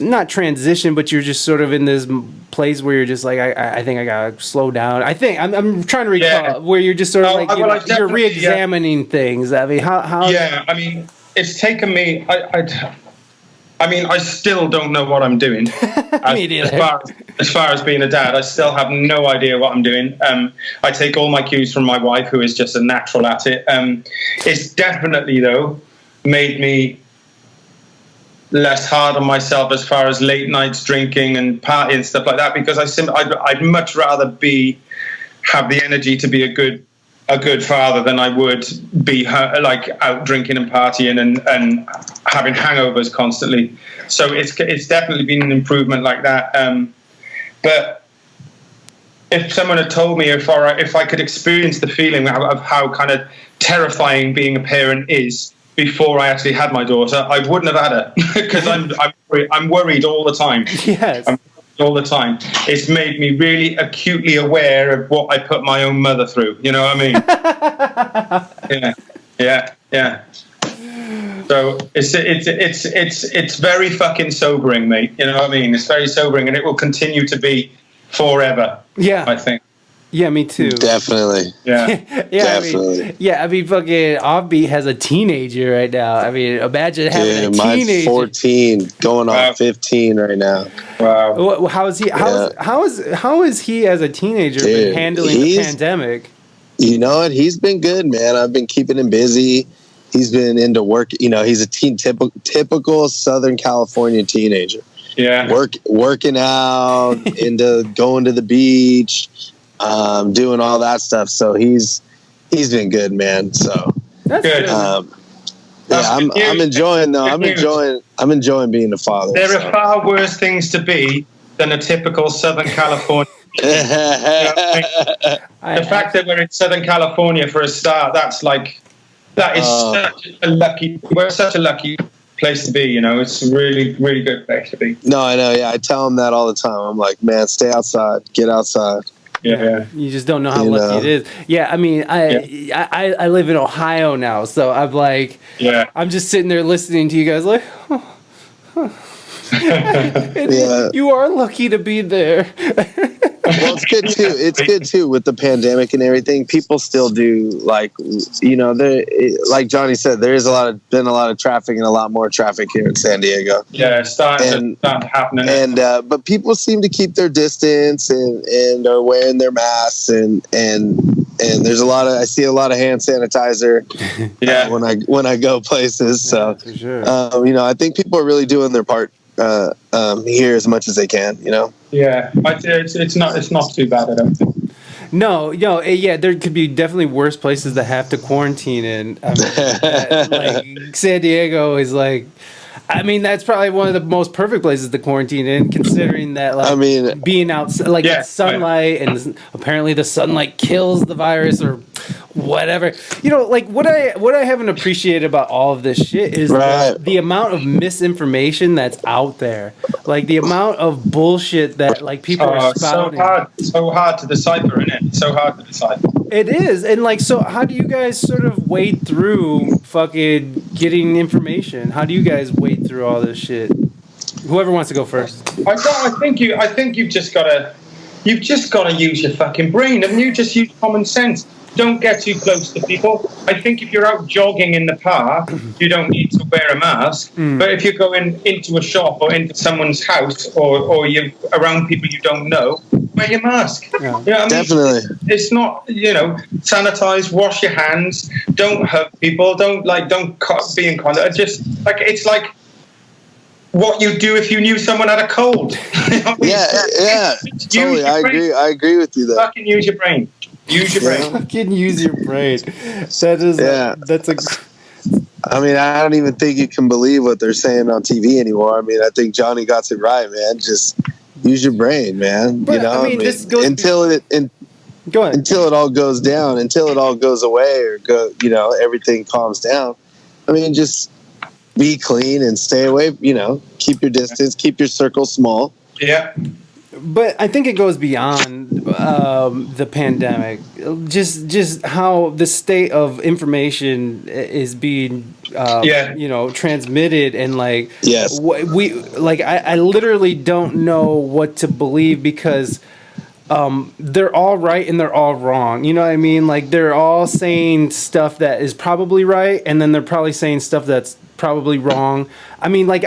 Speaker 2: Not transition, but you're just sort of in this place where you're just like, I think I gotta slow down. I think I'm trying to recall where you're just sort of you're re-examining things. I mean, how?
Speaker 3: I mean, it's taken me. I mean, I still don't know what I'm doing. As far as being a dad, I still have no idea what I'm doing. I take all my cues from my wife, who is just a natural at it. It's definitely though made me less hard on myself as far as late nights drinking and partying and stuff like that, because I'd much rather have the energy to be a good father than I would be like out drinking and partying and having hangovers constantly. So it's definitely been an improvement like that. But if someone had told me if I could experience the feeling of how kind of terrifying being a parent is before I actually had my daughter, I wouldn't have had her, because I'm worried all the time.
Speaker 2: Yes.
Speaker 3: I'm worried all the time. It's made me really acutely aware of what I put my own mother through. You know what I mean? Yeah. So it's very fucking sobering, mate. You know what I mean? It's very sobering, and it will continue to be forever.
Speaker 2: Yeah,
Speaker 3: I think.
Speaker 2: Yeah, me too.
Speaker 4: Definitely.
Speaker 3: Yeah.
Speaker 4: Definitely.
Speaker 2: I mean, fucking Offbeat has a teenager right now. I mean, imagine having a teenager.
Speaker 4: Mine's 14, going on 15 right now.
Speaker 3: Wow.
Speaker 2: How is he? How is he as a teenager been handling the pandemic?
Speaker 4: You know what? He's been good, man. I've been keeping him busy. He's been into work. You know, he's a typical Southern California teenager.
Speaker 3: Yeah.
Speaker 4: Working out, into going to the beach. Doing all that stuff, so he's been good, man. So
Speaker 2: that's good.
Speaker 4: I'm enjoying though. I'm enjoying being a father.
Speaker 3: There are far worse things to be than a typical Southern California. The fact that we're in Southern California for a start, we're such a lucky place to be. You know, it's a really, really good place to be.
Speaker 4: No, I know. Yeah, I tell him that all the time. I'm like, man, stay outside, get outside.
Speaker 3: Yeah.
Speaker 2: You just don't know how lucky it is. Yeah, I mean, I live in Ohio now, so I'm like, I'm just sitting there listening to you guys like, you are lucky to be there.
Speaker 4: Well, it's good too. It's good too with the pandemic and everything. People still do, like, you know, like Johnny said, there's been a lot of traffic and a lot more traffic here in San Diego.
Speaker 3: Yeah, it's starting to happen.
Speaker 4: And but people seem to keep their distance and are wearing their masks and there's I see a lot of hand sanitizer. When I go places. So
Speaker 2: for sure.
Speaker 4: You know, I think people are really doing their part here as much as they can, you know.
Speaker 3: Yeah, it's not too bad, I don't think.
Speaker 2: No, there could be definitely worse places that have to quarantine in. I mean, like San Diego is like, I mean, that's probably one of the most perfect places to quarantine in, considering that, like, I mean, being outside, like, sunlight, and apparently the sunlight kills the virus or whatever. You know, like, what I haven't appreciated about all of this shit is the amount of misinformation that's out there. Like, the amount of bullshit that, like, people are spouting.
Speaker 3: So hard to decipher, isn't it? So hard to decipher.
Speaker 2: It is. And, like, so how do you guys sort of wade through fucking getting information? How do you guys wade through all this shit? Whoever wants to go first.
Speaker 3: I think you've just got to use your fucking brain. Haven't you? Just use common sense. Don't get too close to people. I think if you're out jogging in the park, you don't need to wear a mask. But if you're going into a shop or into someone's house or you're around people you don't know, wear your mask. Yeah. You know what I mean?
Speaker 4: Definitely.
Speaker 3: It's not, sanitize, wash your hands, don't hug people, don't be in contact. Just like, it's like what you do if you knew someone had a cold.
Speaker 4: Yeah. Totally. I agree with you there.
Speaker 3: Fucking use your brain. Use your brain.
Speaker 2: Fucking use your brain. That is. That's a.
Speaker 4: I mean, I don't even think you can believe what they're saying on TV anymore. I mean, I think Jonny got it right, man. Just use your brain, man.
Speaker 2: But, this goes
Speaker 4: until it all goes down, until it all goes away, or everything calms down. I mean, just be clean and stay away. Keep your distance, keep your circle small.
Speaker 3: Yeah.
Speaker 2: But I think it goes beyond the pandemic. Just how the state of information is being, transmitted, and like,
Speaker 4: yes,
Speaker 2: I literally don't know what to believe, because they're all right and they're all wrong. You know what I mean? Like, they're all saying stuff that is probably right, and then they're probably saying stuff that's probably wrong. I mean, like,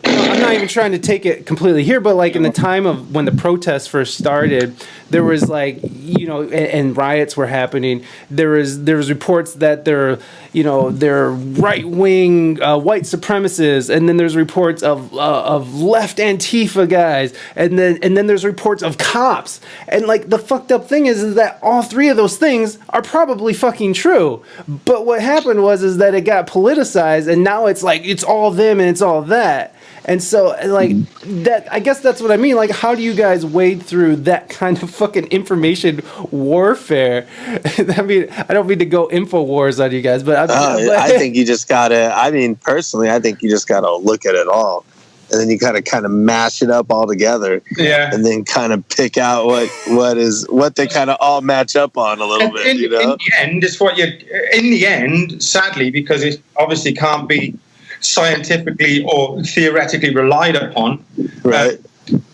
Speaker 2: I'm not even trying to take it completely here, but like in the time of when the protests first started, there was and riots were happening. There was reports that they're right wing white supremacists, and then there's reports of left Antifa guys, and then there's reports of cops. And like, the fucked up thing is that all three of those things are probably fucking true. But what happened is that it got politicized, and now it's like it's all them and it's all that. And so, like, that, I guess that's what I mean. Like, how do you guys wade through that kind of fucking information warfare? I mean, I don't mean to go InfoWars on you guys, but
Speaker 4: I think you just gotta. I mean, personally, I think you just gotta look at it all, and then you gotta kind of mash it up all together, and then kind of pick out what they kind of all match up on a little bit.
Speaker 3: In the end, it's what in the end, sadly, because it obviously can't be scientifically or theoretically relied upon,
Speaker 4: right?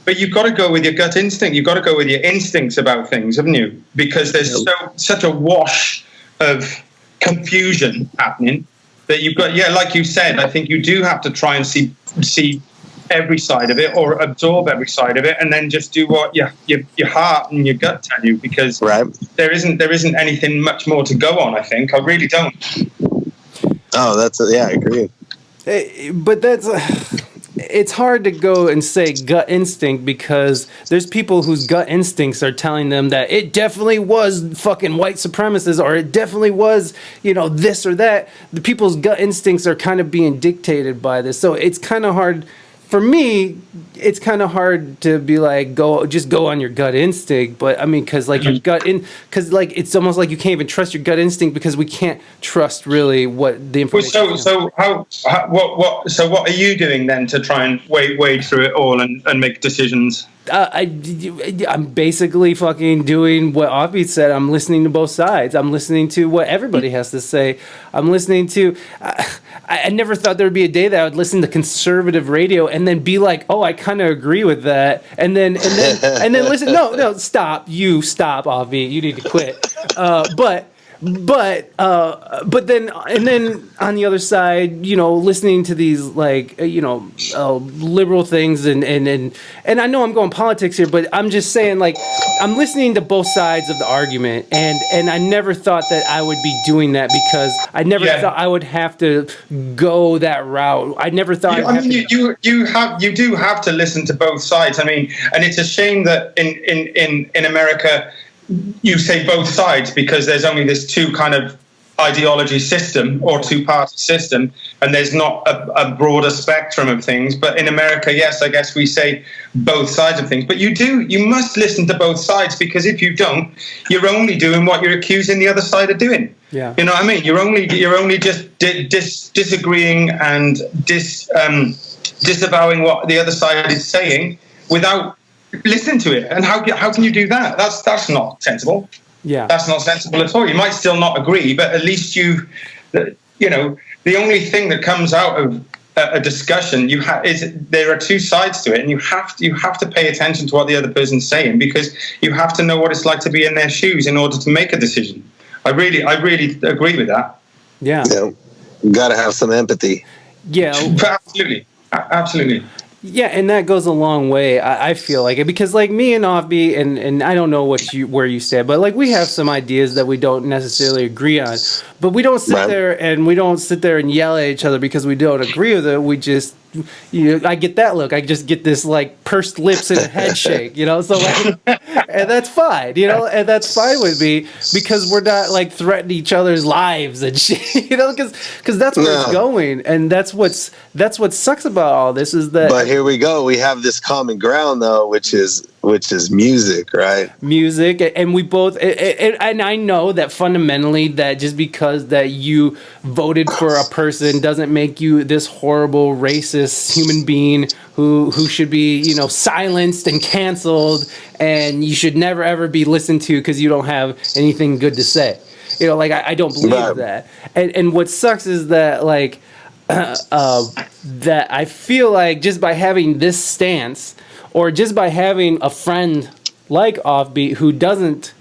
Speaker 3: But you've got to go with your gut instinct. You've got to go with your instincts about things, haven't you? Because there's such a wash of confusion happening that you've got. Yeah, like you said, I think you do have to try and see every side of it, or absorb every side of it, and then just do what your heart and your gut tell you. Because there isn't anything much more to go on. I think I really don't.
Speaker 4: Oh, I agree.
Speaker 2: But it's hard to go and say gut instinct, because there's people whose gut instincts are telling them that it definitely was fucking white supremacists, or it definitely was, this or that. The people's gut instincts are kind of being dictated by this. So it's kind of hard. For me, it's kind of hard to be like, go on your gut instinct. But I mean, because like because like it's almost like you can't even trust your gut instinct, because we can't trust really what the information.
Speaker 3: So what are you doing then to try and wade through it all and make decisions?
Speaker 2: I'm basically fucking doing what Offbeat said. I'm listening to both sides. I'm listening to what everybody has to say. I'm listening to. I never thought there would be a day that I would listen to conservative radio and then be like, oh, I kind of agree with that, and then listen. No, stop. You stop, Offbeat. You need to quit. But then on the other side, listening to these like liberal things and I know I'm going politics here, but I'm just saying, like, I'm listening to both sides of the argument, and I never thought that I would be doing that, because I never thought I would have to go that route. I never thought.
Speaker 3: You do have to listen to both sides. I mean, and it's a shame that in America you say both sides, because there's only this two kind of ideology system or two-party system, and there's not a broader spectrum of things. But in America, yes, I guess we say both sides of things. But you must listen to both sides, because if you don't, you're only doing what you're accusing the other side of doing.
Speaker 2: Yeah.
Speaker 3: You know what I mean? You're only just disagreeing and disavowing what the other side is saying without listening to it. And how can you do that? That's not sensible.
Speaker 2: Yeah,
Speaker 3: that's not sensible at all. You might still not agree, but at least the only thing that comes out of a discussion is there are two sides to it, and you have to pay attention to what the other person's saying, because you have to know what it's like to be in their shoes in order to make a decision. I really agree with that.
Speaker 2: Yeah,
Speaker 4: you got to have some empathy.
Speaker 2: Yeah,
Speaker 3: absolutely.
Speaker 2: Yeah, and that goes a long way. I feel like it, because like me and Offbeat, and I don't know where you stand, but like we have some ideas that we don't necessarily agree on, but we don't sit there and yell at each other because we don't agree with it. We just, I get that look. I just get this like pursed lips and a head shake, So like, and that's fine, and that's fine with me, because we're not like threatening each other's lives and shit, because that's where it's going, and that's what sucks about all this is that.
Speaker 4: But here we go. We have this common ground though, which is music, right?
Speaker 2: Music, and we both, and I know that fundamentally that just because that you voted for a person doesn't make you this horrible racist human being who should be silenced and canceled, and you should never ever be listened to because you don't have anything good to say. Like I don't believe that. And what sucks is that like that I feel like just by having this stance, or just by having a friend like Offbeat who doesn't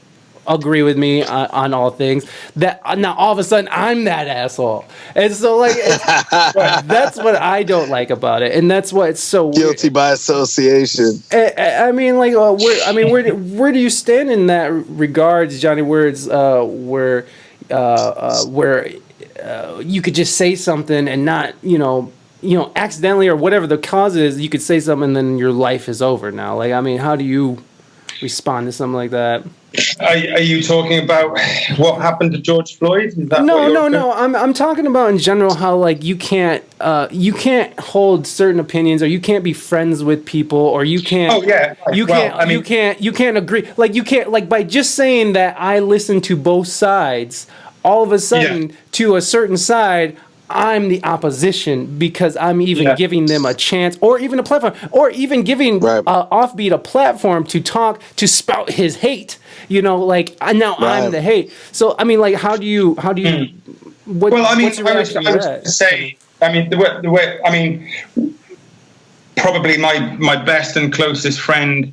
Speaker 2: agree with me on all things, that now all of a sudden I'm that asshole. And so like that's what I don't like about it, and that's why it's so
Speaker 4: guilty by association.
Speaker 2: I mean, like, where do you stand in that regards, Johnny? Where you could just say something and not, accidentally or whatever the cause is, you could say something and then your life is over now. Like, I mean, how do you respond to something like that?
Speaker 3: Are you talking about what happened to George Floyd?
Speaker 2: No. I'm talking about in general how like you can't hold certain opinions, or you can't be friends with people, or you can't.
Speaker 3: Oh yeah.
Speaker 2: You can't agree. Like you can't, like, by just saying that I listen to both sides, all of a sudden to a certain side, I'm the opposition because I'm even giving them a chance, or even a platform, or even giving Offbeat a platform to talk, to spout his hate. Like now I'm the hate. So I mean, like, how do you? What,
Speaker 3: well, I mean,
Speaker 2: what's your reaction
Speaker 3: I was going to say, I mean, the way, I mean, probably my best and closest friend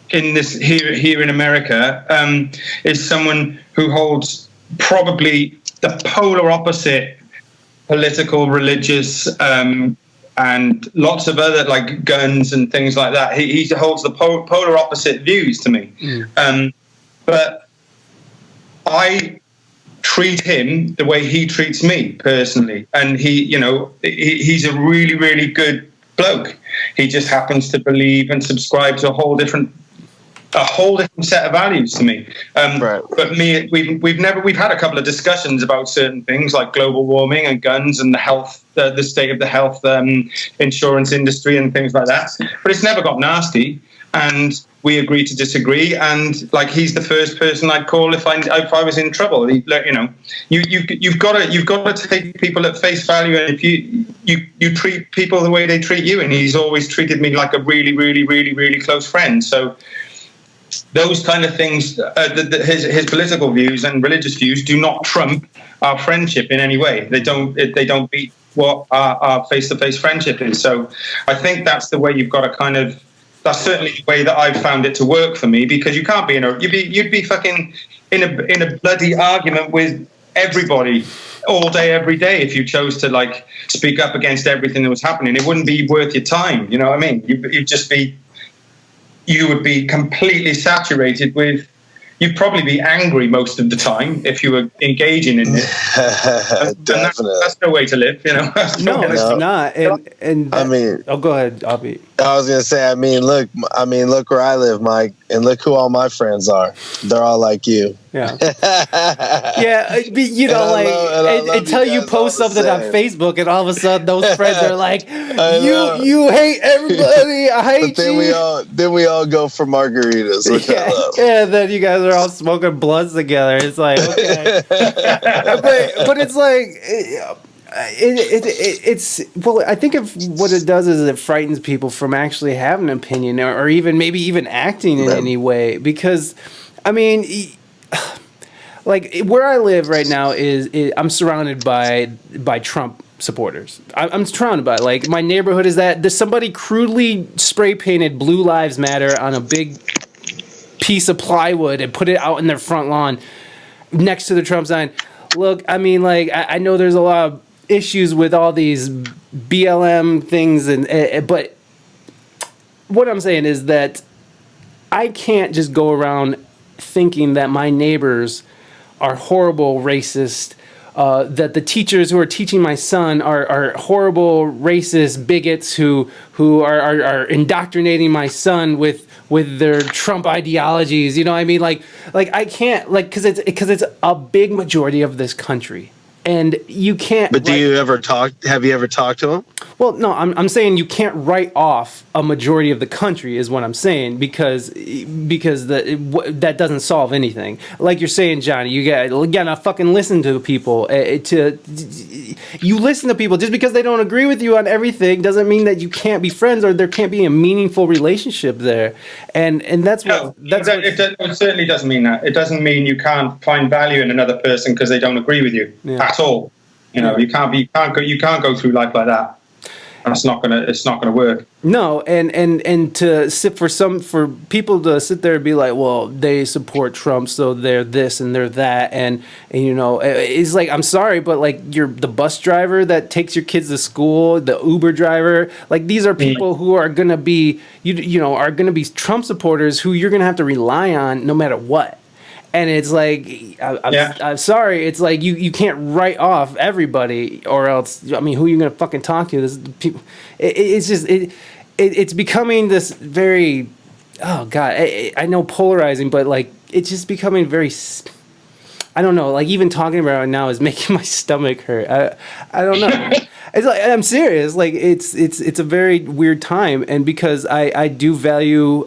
Speaker 3: in this here in America is someone who holds probably the polar opposite political, religious, and lots of other, like, guns and things like that. He holds the polar opposite views to me. But I treat him the way he treats me personally. And he's a really, really good bloke. He just happens to believe and subscribe to a whole different set of values to me. But we've had a couple of discussions about certain things like global warming and guns and the health, the state of the health insurance industry and things like that. But it's never got nasty, and we agree to disagree. And like, he's the first person I'd call if I was in trouble. You've got to take people at face value, and if you treat people the way they treat you, and he's always treated me like a really, really, really, really close friend. So those kind of things, his political views and religious views do not trump our friendship in any way. They don't beat what our face-to-face friendship is. So I think that's the way you've got to kind of. That's certainly the way that I've found it to work for me, because you can't be you'd be fucking in a bloody argument with everybody all day, every day, if you chose to like speak up against everything that was happening. It wouldn't be worth your time. You know what I mean? You would be completely saturated with. You'd probably be angry most of the time if you were engaging in it.
Speaker 4: Definitely.
Speaker 3: That's no way to live,
Speaker 2: No, it's not. And
Speaker 4: I mean,
Speaker 2: go ahead, Offbeat.
Speaker 4: I was gonna say, look where I live, Mike, and look who all my friends are. They're all like you.
Speaker 2: Yeah. Yeah, you know, like until you post something on Facebook, and all of a sudden those friends are like, "You hate everybody. I hate you."
Speaker 4: Then we all go for margaritas, which I love.
Speaker 2: Yeah, then you guys are all smoking blunts together. It's like, okay, but it's like. It's well, I think what it does is it frightens people from actually having an opinion or even maybe even acting in any way, because I mean, like where I live right now is I'm surrounded by Trump supporters. I'm surrounded by, like, my neighborhood is that there's somebody crudely spray painted Blue Lives Matter on a big piece of plywood and put it out in their front lawn next to the Trump sign. Look, I mean, like, I know there's a lot of issues with all these BLM things, but what I'm saying is that I can't just go around thinking that my neighbors are horrible racist, that the teachers who are teaching my son are horrible racist bigots who are indoctrinating my son with their Trump ideologies. You know what I mean? Like I can't, like, because it's a big majority of this country. And you can't.
Speaker 4: But have you ever talked to him?
Speaker 2: Well, no, I'm saying you can't write off a majority of the country is what I'm saying, because that doesn't solve anything. Like you're saying, Johnny, you gotta fucking listen to people. You listen to people just because they don't agree with you on everything doesn't mean that you can't be friends or there can't be a meaningful relationship there. And that's what
Speaker 3: it certainly doesn't mean that. It doesn't mean you can't find value in another person because they don't agree with you at all. You know, you can't go through life like that. It's not gonna work.
Speaker 2: No, and to sit for people to sit there and be like, well, they support Trump, so they're this and they're that, and you know, it's like, I'm sorry, but like, you're the bus driver that takes your kids to school, the Uber driver, like, these are people who are gonna be are gonna be Trump supporters who you're gonna have to rely on no matter what. And it's like, I'm sorry, it's like you can't write off everybody, or else, I mean, who are you gonna fucking talk to? This people, it's becoming this very, oh god, I know, polarizing, but like, it's just becoming very, I don't know, like, even talking about it now is making my stomach hurt. I don't know. It's like, I'm serious, like, it's a very weird time, and because I do value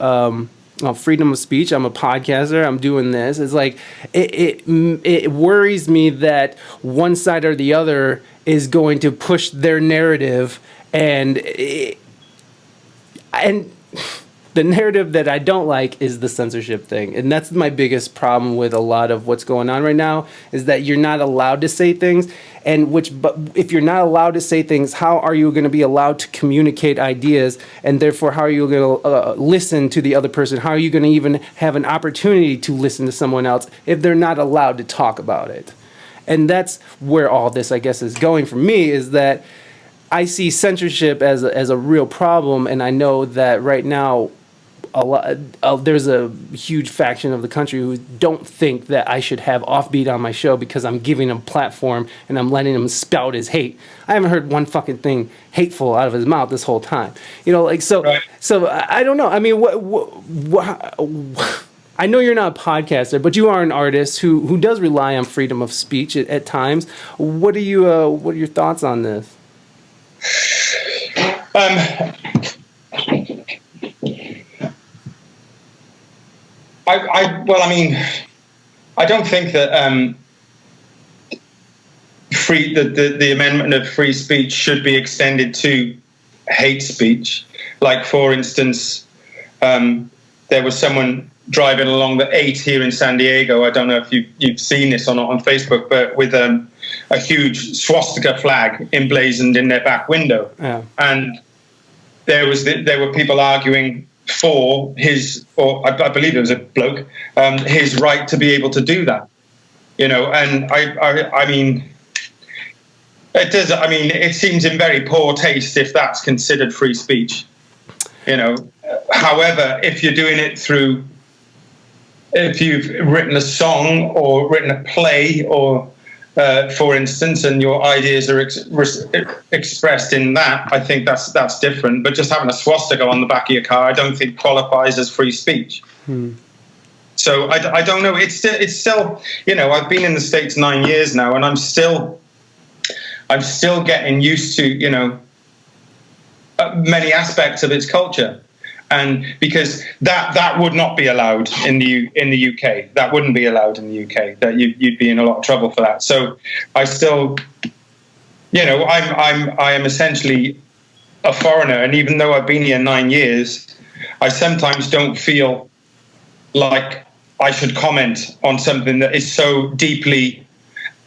Speaker 2: freedom of speech. I'm a podcaster. I'm doing this. It's like it worries me that one side or the other is going to push their narrative, and the narrative that I don't like is the censorship thing. And that's my biggest problem with a lot of what's going on right now, is that you're not allowed to say things. But if you're not allowed to say things, how are you going to be allowed to communicate ideas? And therefore, how are you going to listen to the other person? How are you going to even have an opportunity to listen to someone else if they're not allowed to talk about it? And that's where all this, I guess, is going for me, is that I see censorship as a real problem. And I know that right now, there's a huge faction of the country who don't think that I should have Offbeat on my show because I'm giving him a platform and I'm letting him spout his hate. I haven't heard one fucking thing hateful out of his mouth this whole time. You know, like, so, right. So I don't know. I mean, I know you're not a podcaster, but you are an artist who does rely on freedom of speech at times. What are your thoughts on this?
Speaker 3: I don't think that the amendment of free speech should be extended to hate speech. Like, for instance, there was someone driving along the 8 here in San Diego. I don't know if you've seen this or not on Facebook, but with a huge swastika flag emblazoned in their back window. Yeah. And there were people arguing for his, or I believe it was a bloke, his right to be able to do that, you know. And I mean, it does. I mean, it seems in very poor taste if that's considered free speech, you know. However, if you're doing it if you've written a song or written a play or for instance, and your ideas are expressed in that, I think that's different. But just having a swastika on the back of your car, I don't think qualifies as free speech. So I don't know. It's still, I've been in the States 9 years now, and I'm still getting used to, many aspects of its culture. And because that would not be allowed in the UK, that wouldn't be allowed in the UK. That you'd be in a lot of trouble for that. So I still, I am essentially a foreigner, and even though I've been here 9 years, I sometimes don't feel like I should comment on something that is so deeply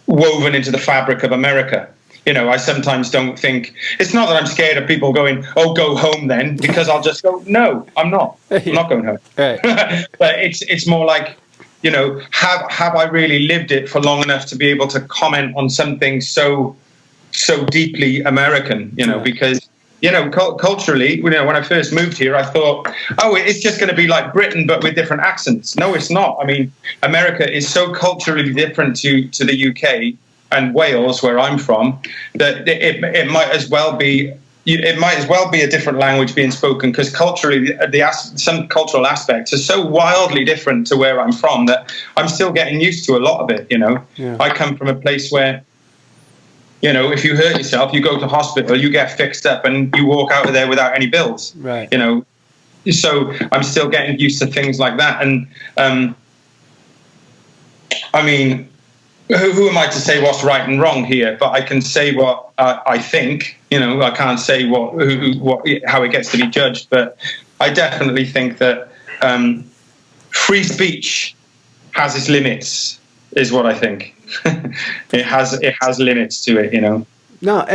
Speaker 3: woven into the fabric of America. I sometimes don't think, it's not that I'm scared of people going, oh, go home then, because I'll just go, no, I'm not. I'm not going home. Right. But it's more like, have I really lived it for long enough to be able to comment on something so deeply American, because, culturally, when I first moved here, I thought, oh, it's just going to be like Britain, but with different accents. No, it's not. I mean, America is so culturally different to the UK and Wales, where I'm from, that it might as well be a different language being spoken, because culturally, some cultural aspects are so wildly different to where I'm from that I'm still getting used to a lot of it. Yeah. I come from a place where, if you hurt yourself, you go to hospital, you get fixed up, and you walk out of there without any bills. Right. So I'm still getting used to things like that, and I mean, who am I to say what's right and wrong here? But I can say what I think. I can't say how it gets to be judged. But I definitely think that free speech has its limits, is what I think. It has limits to it.
Speaker 2: No,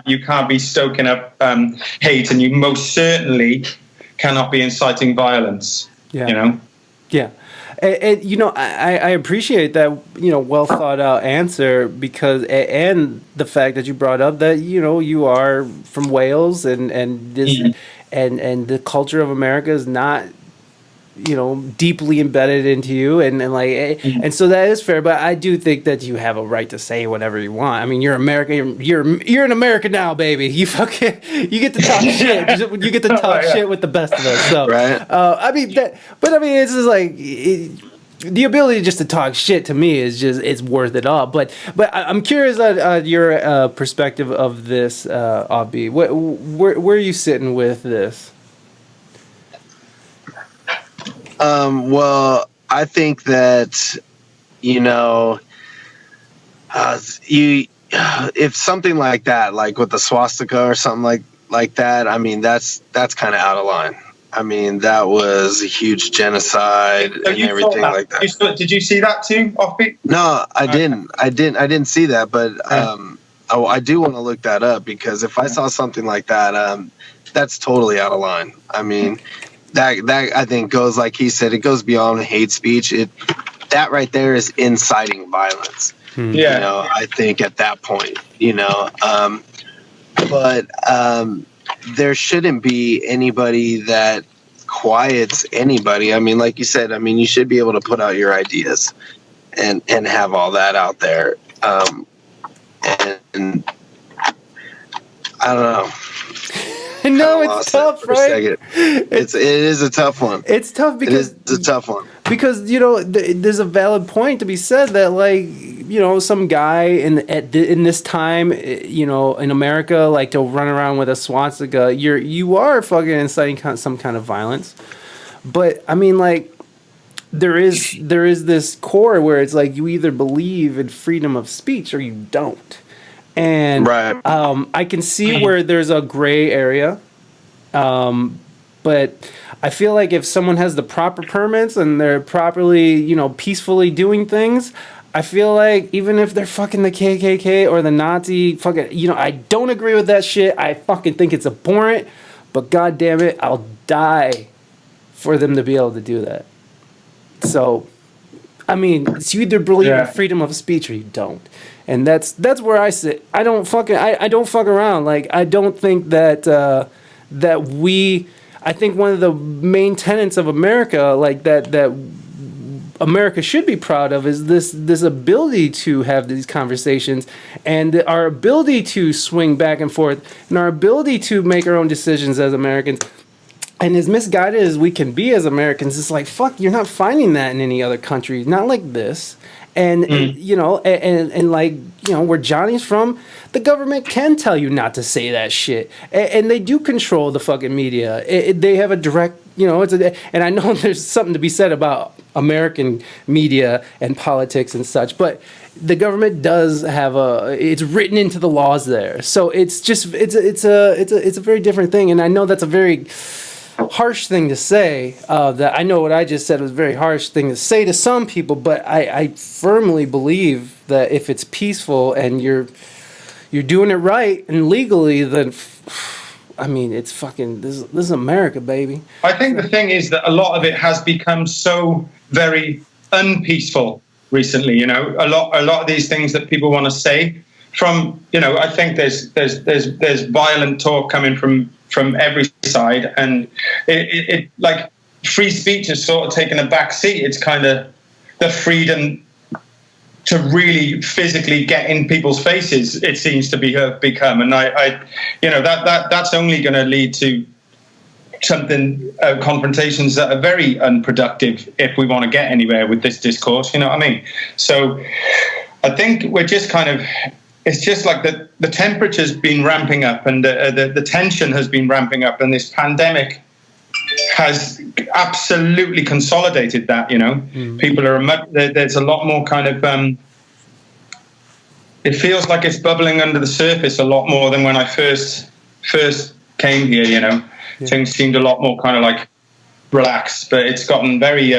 Speaker 3: you can't be stoking up hate, and you most certainly cannot be inciting violence. Yeah.
Speaker 2: Yeah. And I appreciate that, well thought out answer, because, and the fact that you brought up that, you are from Wales, and this, and the culture of America is not, deeply embedded into you, and so that is fair. But I do think that you have a right to say whatever you want. I mean, you're American. You're in America now, baby. You get to talk shit. You get to talk shit with the best of us. So, right. It's just like the ability just to talk shit to me is just, it's worth it all. But I'm curious on your perspective of this, Abby. Where are you sitting with this?
Speaker 4: Well, I think that, if something like that, like with the swastika or something like that, I mean, that's kind of out of line. I mean, that was a huge genocide and everything like that.
Speaker 3: Did you see that too, Offbeat?
Speaker 4: No, I didn't see that, but I do want to look that up, because if I saw something like that, that's totally out of line. I mean, that I think goes, like he said, it goes beyond hate speech. That right there is inciting violence. Yeah. I think at that point, but there shouldn't be anybody that quiets anybody. I mean, like you said, you should be able to put out your ideas and have all that out there. And I don't know.
Speaker 2: No, it's tough, right?
Speaker 4: It is a tough one.
Speaker 2: It's tough because
Speaker 4: it's a tough one.
Speaker 2: Because there's a valid point to be said that, like, some guy in this time, in America, like, to run around with a swastika, you are fucking inciting some kind of violence. But I mean, like, there is this core where it's like you either believe in freedom of speech or you don't. And right. I can see where there's a gray area, but I feel like if someone has the proper permits and they're properly, peacefully doing things, I feel like even if they're fucking the KKK or the Nazi, fucking, I don't agree with that shit. I fucking think it's abhorrent, but God damn it, I'll die for them to be able to do that. So, I mean, it's you either believe in freedom of speech or you don't. And that's where I sit. I don't fuck around. Like, I don't think that I think one of the main tenets of America, like that America should be proud of is this ability to have these conversations and our ability to swing back and forth and our ability to make our own decisions as Americans. And as misguided as we can be as Americans, it's like, fuck, you're not finding that in any other country, not like this. And, you know, and like, you know, where Johnny's from, the government can tell you not to say that shit. And they do control the fucking media. They have a direct, you know, and I know there's something to be said about American media and politics and such, but the government does have it's written into the laws there. So it's just, it's a very different thing. And I know that's a very harsh thing to say. That I know what I just said was a very harsh thing to say to some people, but I firmly believe that if it's peaceful and you're doing it right and legally, then I mean, it's fucking this is America, baby.
Speaker 3: I think the thing is that a lot of it has become so very unpeaceful recently. You know, a lot of these things that people want to say from, you know, I think there's violent talk coming from every side, and it like free speech has sort of taken a back seat. It's kind of the freedom to really physically get in people's faces, it seems to become, and I you know, that's only going to lead to something confrontations that are very unproductive if we want to get anywhere with this discourse. You know what I mean? So I think we're just kind of. It's just like the temperature's been ramping up and the tension has been ramping up, and this pandemic has absolutely consolidated that, you know. People are, there's a lot more kind of, it feels like it's bubbling under the surface a lot more than when I first came here, you know. Yeah. Things seemed a lot more kind of like relaxed, but it's gotten very,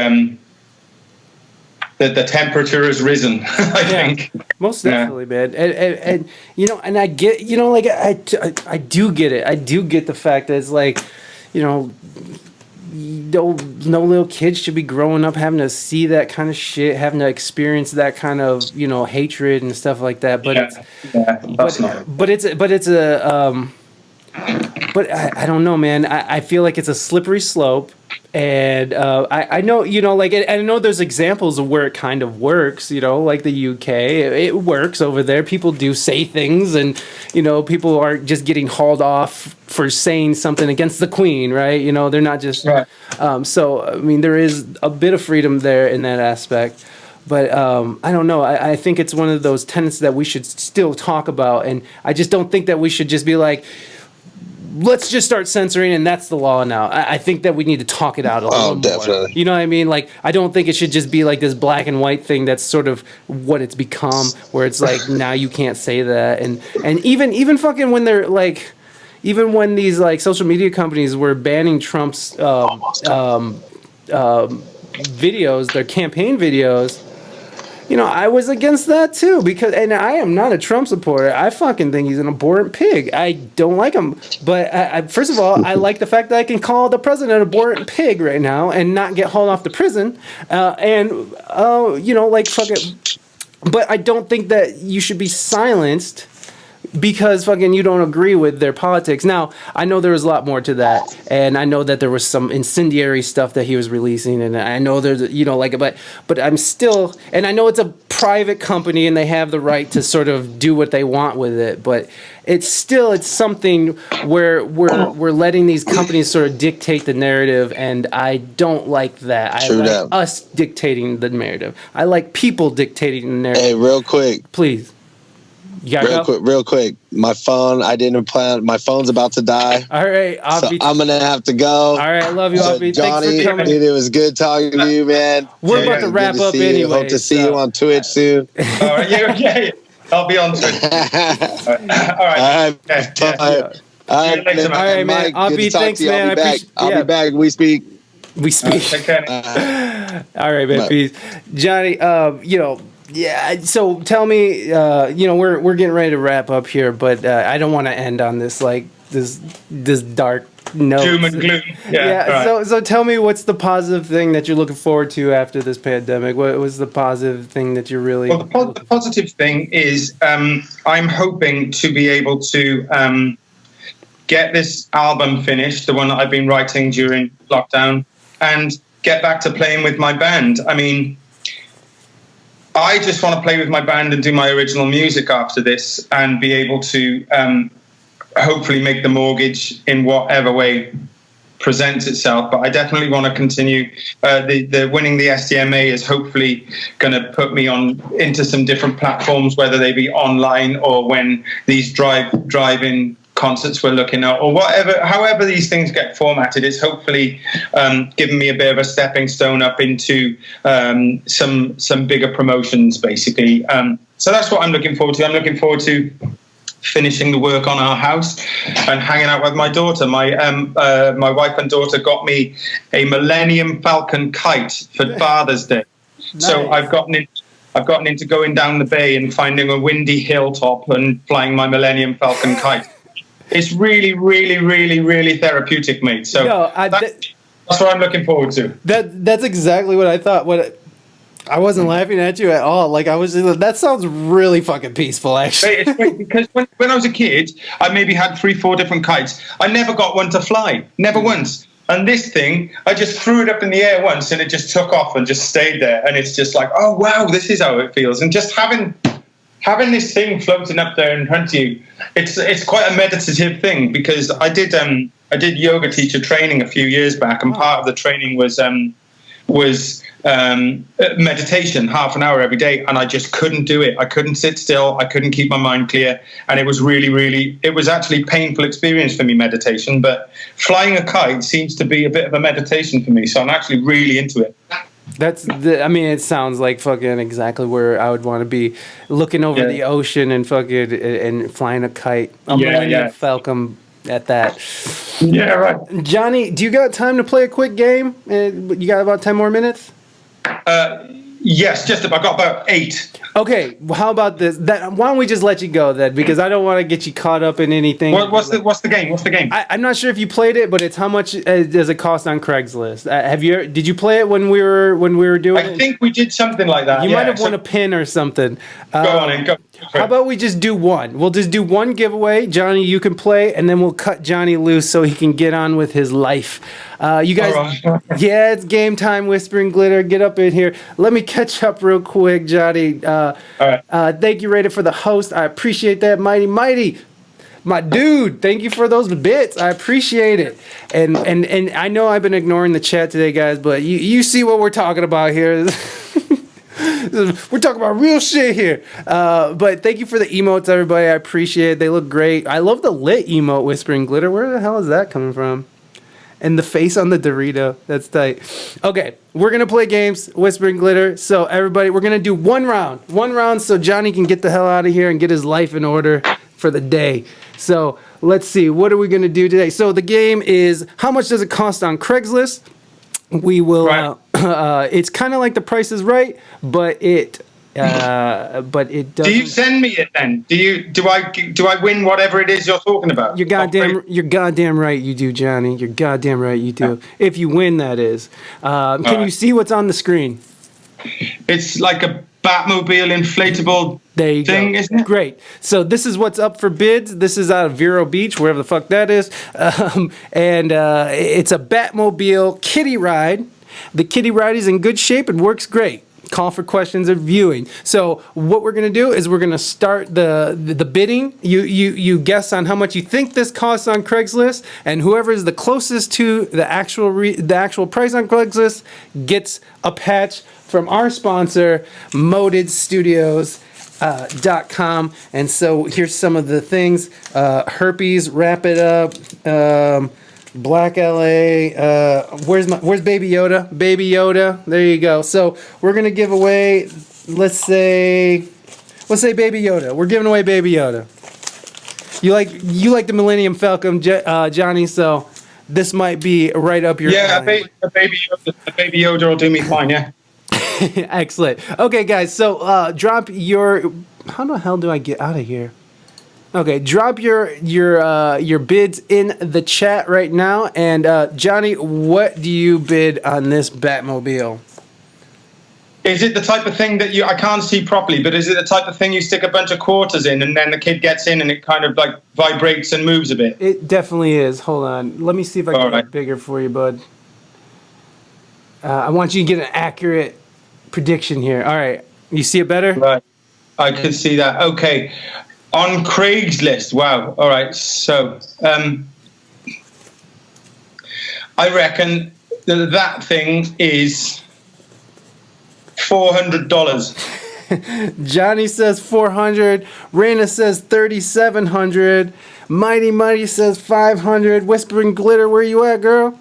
Speaker 3: the temperature has risen, I think.
Speaker 2: Most definitely, man. And you know, and I get, you know, like I do get it. I do get the fact that it's like, you know, no little kids should be growing up having to see that kind of shit, having to experience that kind of, you know, hatred and stuff like that. But but I don't know, man. I feel like it's a slippery slope. And I know, you know, like, I know there's examples of where it kind of works, you know, like the UK, it works over there. People do say things and, you know, people aren't just getting hauled off for saying something against the Queen, right? You know, they're not just, right. So, I mean, there is a bit of freedom there in that aspect. But I don't know. I think it's one of those tenets that we should still talk about. And I just don't think that we should just be like, let's just start censoring, and that's the law now. I think that we need to talk it out a little more. Definitely. You know what I mean? Like, I don't think it should just be like this black and white thing that's sort of what it's become, where it's like, now you can't say that. And even fucking when they're like, even when these like social media companies were banning Trump's videos, their campaign videos, you know, I was against that too, because, and I am not a Trump supporter. I fucking think he's an abhorrent pig. I don't like him. But first of all, I like the fact that I can call the president an abhorrent pig right now and not get hauled off to prison. You know, like, fuck it. But I don't think that you should be silenced because fucking you don't agree with their politics. Now, I know there was a lot more to that, and I know that there was some incendiary stuff that he was releasing, and I know there's, you know, like, but I'm still, and I know it's a private company and they have the right to sort of do what they want with it, but it's something where we're letting these companies sort of dictate the narrative, and I don't like that. I like us dictating the narrative. I like people dictating the narrative.
Speaker 4: Hey, real quick.
Speaker 2: Please.
Speaker 4: Real quick. My phone, I didn't plan. My phone's about to die.
Speaker 2: All right,
Speaker 4: so I'm gonna have to go.
Speaker 2: All right, I love you, Avi.
Speaker 4: Johnny,
Speaker 2: thanks for coming.
Speaker 4: Dude, it was good talking to you, man.
Speaker 2: We're about to wrap up anyway.
Speaker 4: Hope to see you on Twitch soon.
Speaker 3: All right, yeah. I'll be on Twitch. All right.
Speaker 4: All right, man.
Speaker 2: Avi, thanks, man.
Speaker 4: I'll be back. We speak.
Speaker 3: Take care.
Speaker 2: All right, man. Peace, Johnny. You know. Yeah, so tell me, you know, we're getting ready to wrap up here, but I don't want to end on this like this dark note.
Speaker 3: Doom and gloom.
Speaker 2: Yeah. Right. So tell me, what's the positive thing that you're looking forward to after this pandemic? What was the positive thing that you're really?
Speaker 3: Well, the positive thing is I'm hoping to be able to get this album finished, the one that I've been writing during lockdown, and get back to playing with my band. I mean, I just want to play with my band and do my original music after this, and be able to hopefully make the mortgage in whatever way presents itself. But I definitely want to continue. The winning the SDMA is hopefully going to put me on into some different platforms, whether they be online or when these drive-in concerts we're looking at, or however these things get formatted. It's hopefully giving me a bit of a stepping stone up into some bigger promotions, basically. So that's what I'm looking forward to. I'm looking forward to finishing the work on our house and hanging out with my daughter. My wife and daughter got me a Millennium Falcon kite for Father's Day. Nice. So I've gotten into going down the bay and finding a windy hilltop and flying my Millennium Falcon kite. It's really, really, really, really therapeutic, mate. So that's what I'm looking forward to.
Speaker 2: That's exactly what I thought. I wasn't laughing at you at all. Like, I was just, that sounds really fucking peaceful, actually.
Speaker 3: It's great because when I was a kid, I maybe had 3-4 different kites. I never got one to fly, never once. And this thing, I just threw it up in the air once, and it just took off and just stayed there. And it's just like, oh wow, this is how it feels. And just having this thing floating up there in front of you, it's quite a meditative thing. Because I did yoga teacher training a few years back, and part of the training was meditation, half an hour every day, and I just couldn't do it. I couldn't sit still. I couldn't keep my mind clear, and it was it was actually a painful experience for me, meditation. But flying a kite seems to be a bit of a meditation for me, so I'm actually really into it.
Speaker 2: It sounds like fucking exactly where I would want to be, looking over the ocean and fucking and flying a kite. Millennium Falcon at that.
Speaker 3: Yeah, right.
Speaker 2: Jonny, do you got time to play a quick game? You got about 10 more minutes?
Speaker 3: Yes, I got about 8.
Speaker 2: Okay, well, how about this? Why don't we just let you go then? Because I don't want to get you caught up in anything.
Speaker 3: What's the game? What's the game?
Speaker 2: I'm not sure if you played it, but it's how much does it cost on Craigslist? Did you play it when we were doing it?
Speaker 3: I think we did something like that.
Speaker 2: You might have won a pin or something.
Speaker 3: Go on.
Speaker 2: How about we just do one? We'll just do one giveaway. Jonny, you can play, and then we'll cut Jonny loose so he can get on with his life. You guys, yeah, it's game time. Whispering Glitter, get up in here. Let me catch up real quick, Jonny.
Speaker 3: All right.
Speaker 2: Thank you, Reina, for the host. I appreciate that, mighty. My dude, thank you for those bits. I appreciate it. And I know I've been ignoring the chat today, guys, but you see what we're talking about here. We're talking about real shit here. But thank you for the emotes, everybody. I appreciate it. They look great. I love the lit emote, Whispering Glitter. Where the hell is that coming from? And the face on the Dorito. That's tight. Okay, we're going to play games, Whispering Glitter. So everybody, we're going to do one round so Jonny can get the hell out of here and get his life in order for the day. So let's see, what are we going to do today? So the game is, how much does it cost on Craigslist? We will, it's kind of like The Price is Right, but it doesn't.
Speaker 3: Do you send me it then? Do I win whatever it is you're talking about?
Speaker 2: You're goddamn right you do, Jonny. You're goddamn right you do. If you win, that is. Can you see what's on the screen?
Speaker 3: It's like a Batmobile inflatable thing, isn't it?
Speaker 2: Great. So this is what's up for bids. This is out of Vero Beach, wherever the fuck that is. And it's a Batmobile kiddie ride. The kiddie ride is in good shape and works great. Call for questions of viewing. So what we're going to do is we're going to start the bidding. You guess on how much you think this costs on Craigslist, and whoever is the closest to the actual price on Craigslist gets a patch from our sponsor, ModedStudios.com. And so here's some of the things. Herpes, Wrap It Up, Black LA, where's Baby Yoda? Baby Yoda, there you go. So we're gonna give away, let's say Baby Yoda. We're giving away Baby Yoda. You like the Millennium Falcon, Jonny, so this might be right up your alley.
Speaker 3: A Baby Yoda will do me fine, yeah.
Speaker 2: Excellent. Okay, guys, so drop your, how the hell do I get out of here? Okay, drop your bids in the chat right now. And Jonny, what do you bid on this Batmobile?
Speaker 3: Is it the type of thing that I can't see properly, but is it the type of thing you stick a bunch of quarters in and then the kid gets in and it kind of like vibrates and moves a bit?
Speaker 2: It definitely is. Hold on. Let me see if I can get it bigger for you, bud. I want you to get an accurate prediction here. All right. You see it better?
Speaker 3: Right. I can see that. Okay. On Craigslist. Wow. All right. So, I reckon that thing is $400.
Speaker 2: Jonny says 400. Reina says 3,700. Mighty says 500. Whispering Glitter, where you at, girl?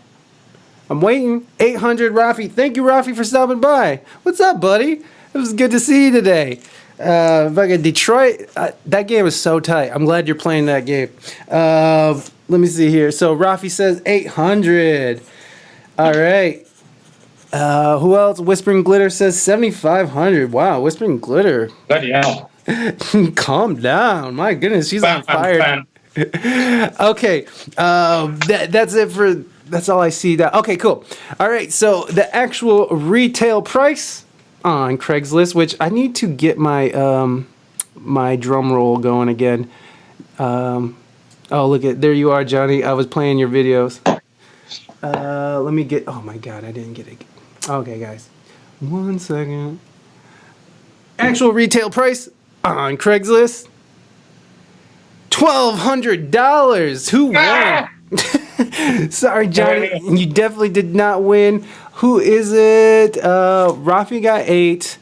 Speaker 2: I'm waiting. 800. Rafi. Thank you, Rafi, for stopping by. What's up, buddy? It was good to see you today. Fucking Detroit. That game is so tight. I'm glad you're playing that game. Let me see here. So Rafi says 800. All right. Who else? Whispering Glitter says 7,500. Wow, Whispering Glitter.
Speaker 3: Bloody hell.
Speaker 2: Calm down. My goodness, she's on fire. Okay. That's it for. That's all I see. Okay, cool. All right. So the actual retail price on Craigslist, which I need to get my my drum roll going again. Oh, look at there you are, Jonny. I was playing your videos. Let me get. Oh my God, I didn't get it. Okay, guys, 1 second. Actual retail price on Craigslist: $1,200. Who won? Sorry, Jonny, you definitely did not win. Who is it? Rafi got 8.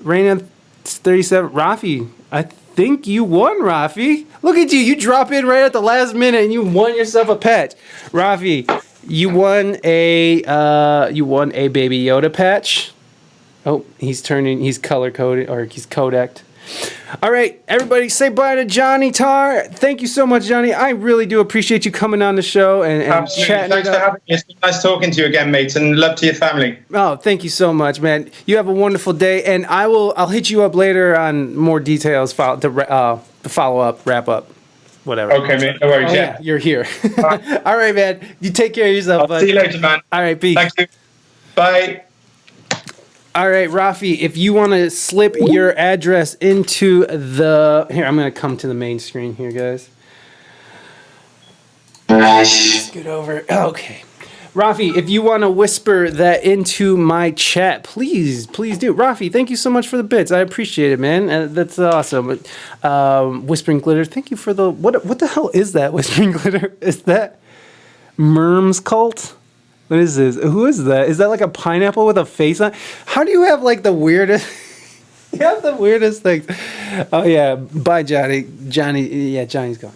Speaker 2: Reina 37. Rafi, I think you won, Rafi. Look at you. You drop in right at the last minute and you won yourself a patch. Rafi, you won a Baby Yoda patch. Oh, he's color coded, or he's codeced. All right, everybody, say bye to Jonny Tarr. Thank you so much, Jonny. I really do appreciate you coming on the show and chatting.
Speaker 3: Thanks for having me. It's been nice talking to you again, mate, and love to your family.
Speaker 2: Oh, thank you so much, man. You have a wonderful day, and I'll hit you up later on more details, the follow-up, wrap-up, whatever.
Speaker 3: Okay, mate. No worries.
Speaker 2: Yeah, you're here. All right, man. You take care of yourself, bud.
Speaker 3: See you later, man.
Speaker 2: All right, peace.
Speaker 3: Thank you. Bye.
Speaker 2: All right, Rafi, if you want to slip your address into the... Here, I'm going to come to the main screen here, guys. Scoot over. Okay. Rafi, if you want to whisper that into my chat, please do. Rafi, thank you so much for the bits. I appreciate it, man. That's awesome. Whispering Glitter, thank you for the... What the hell is that, Whispering Glitter? Is that Merm's Cult? What is this? Who is that? Is that like a pineapple with a face on? How do you have like the weirdest... You have the weirdest things. Oh yeah, bye Jonny. Jonny's gone.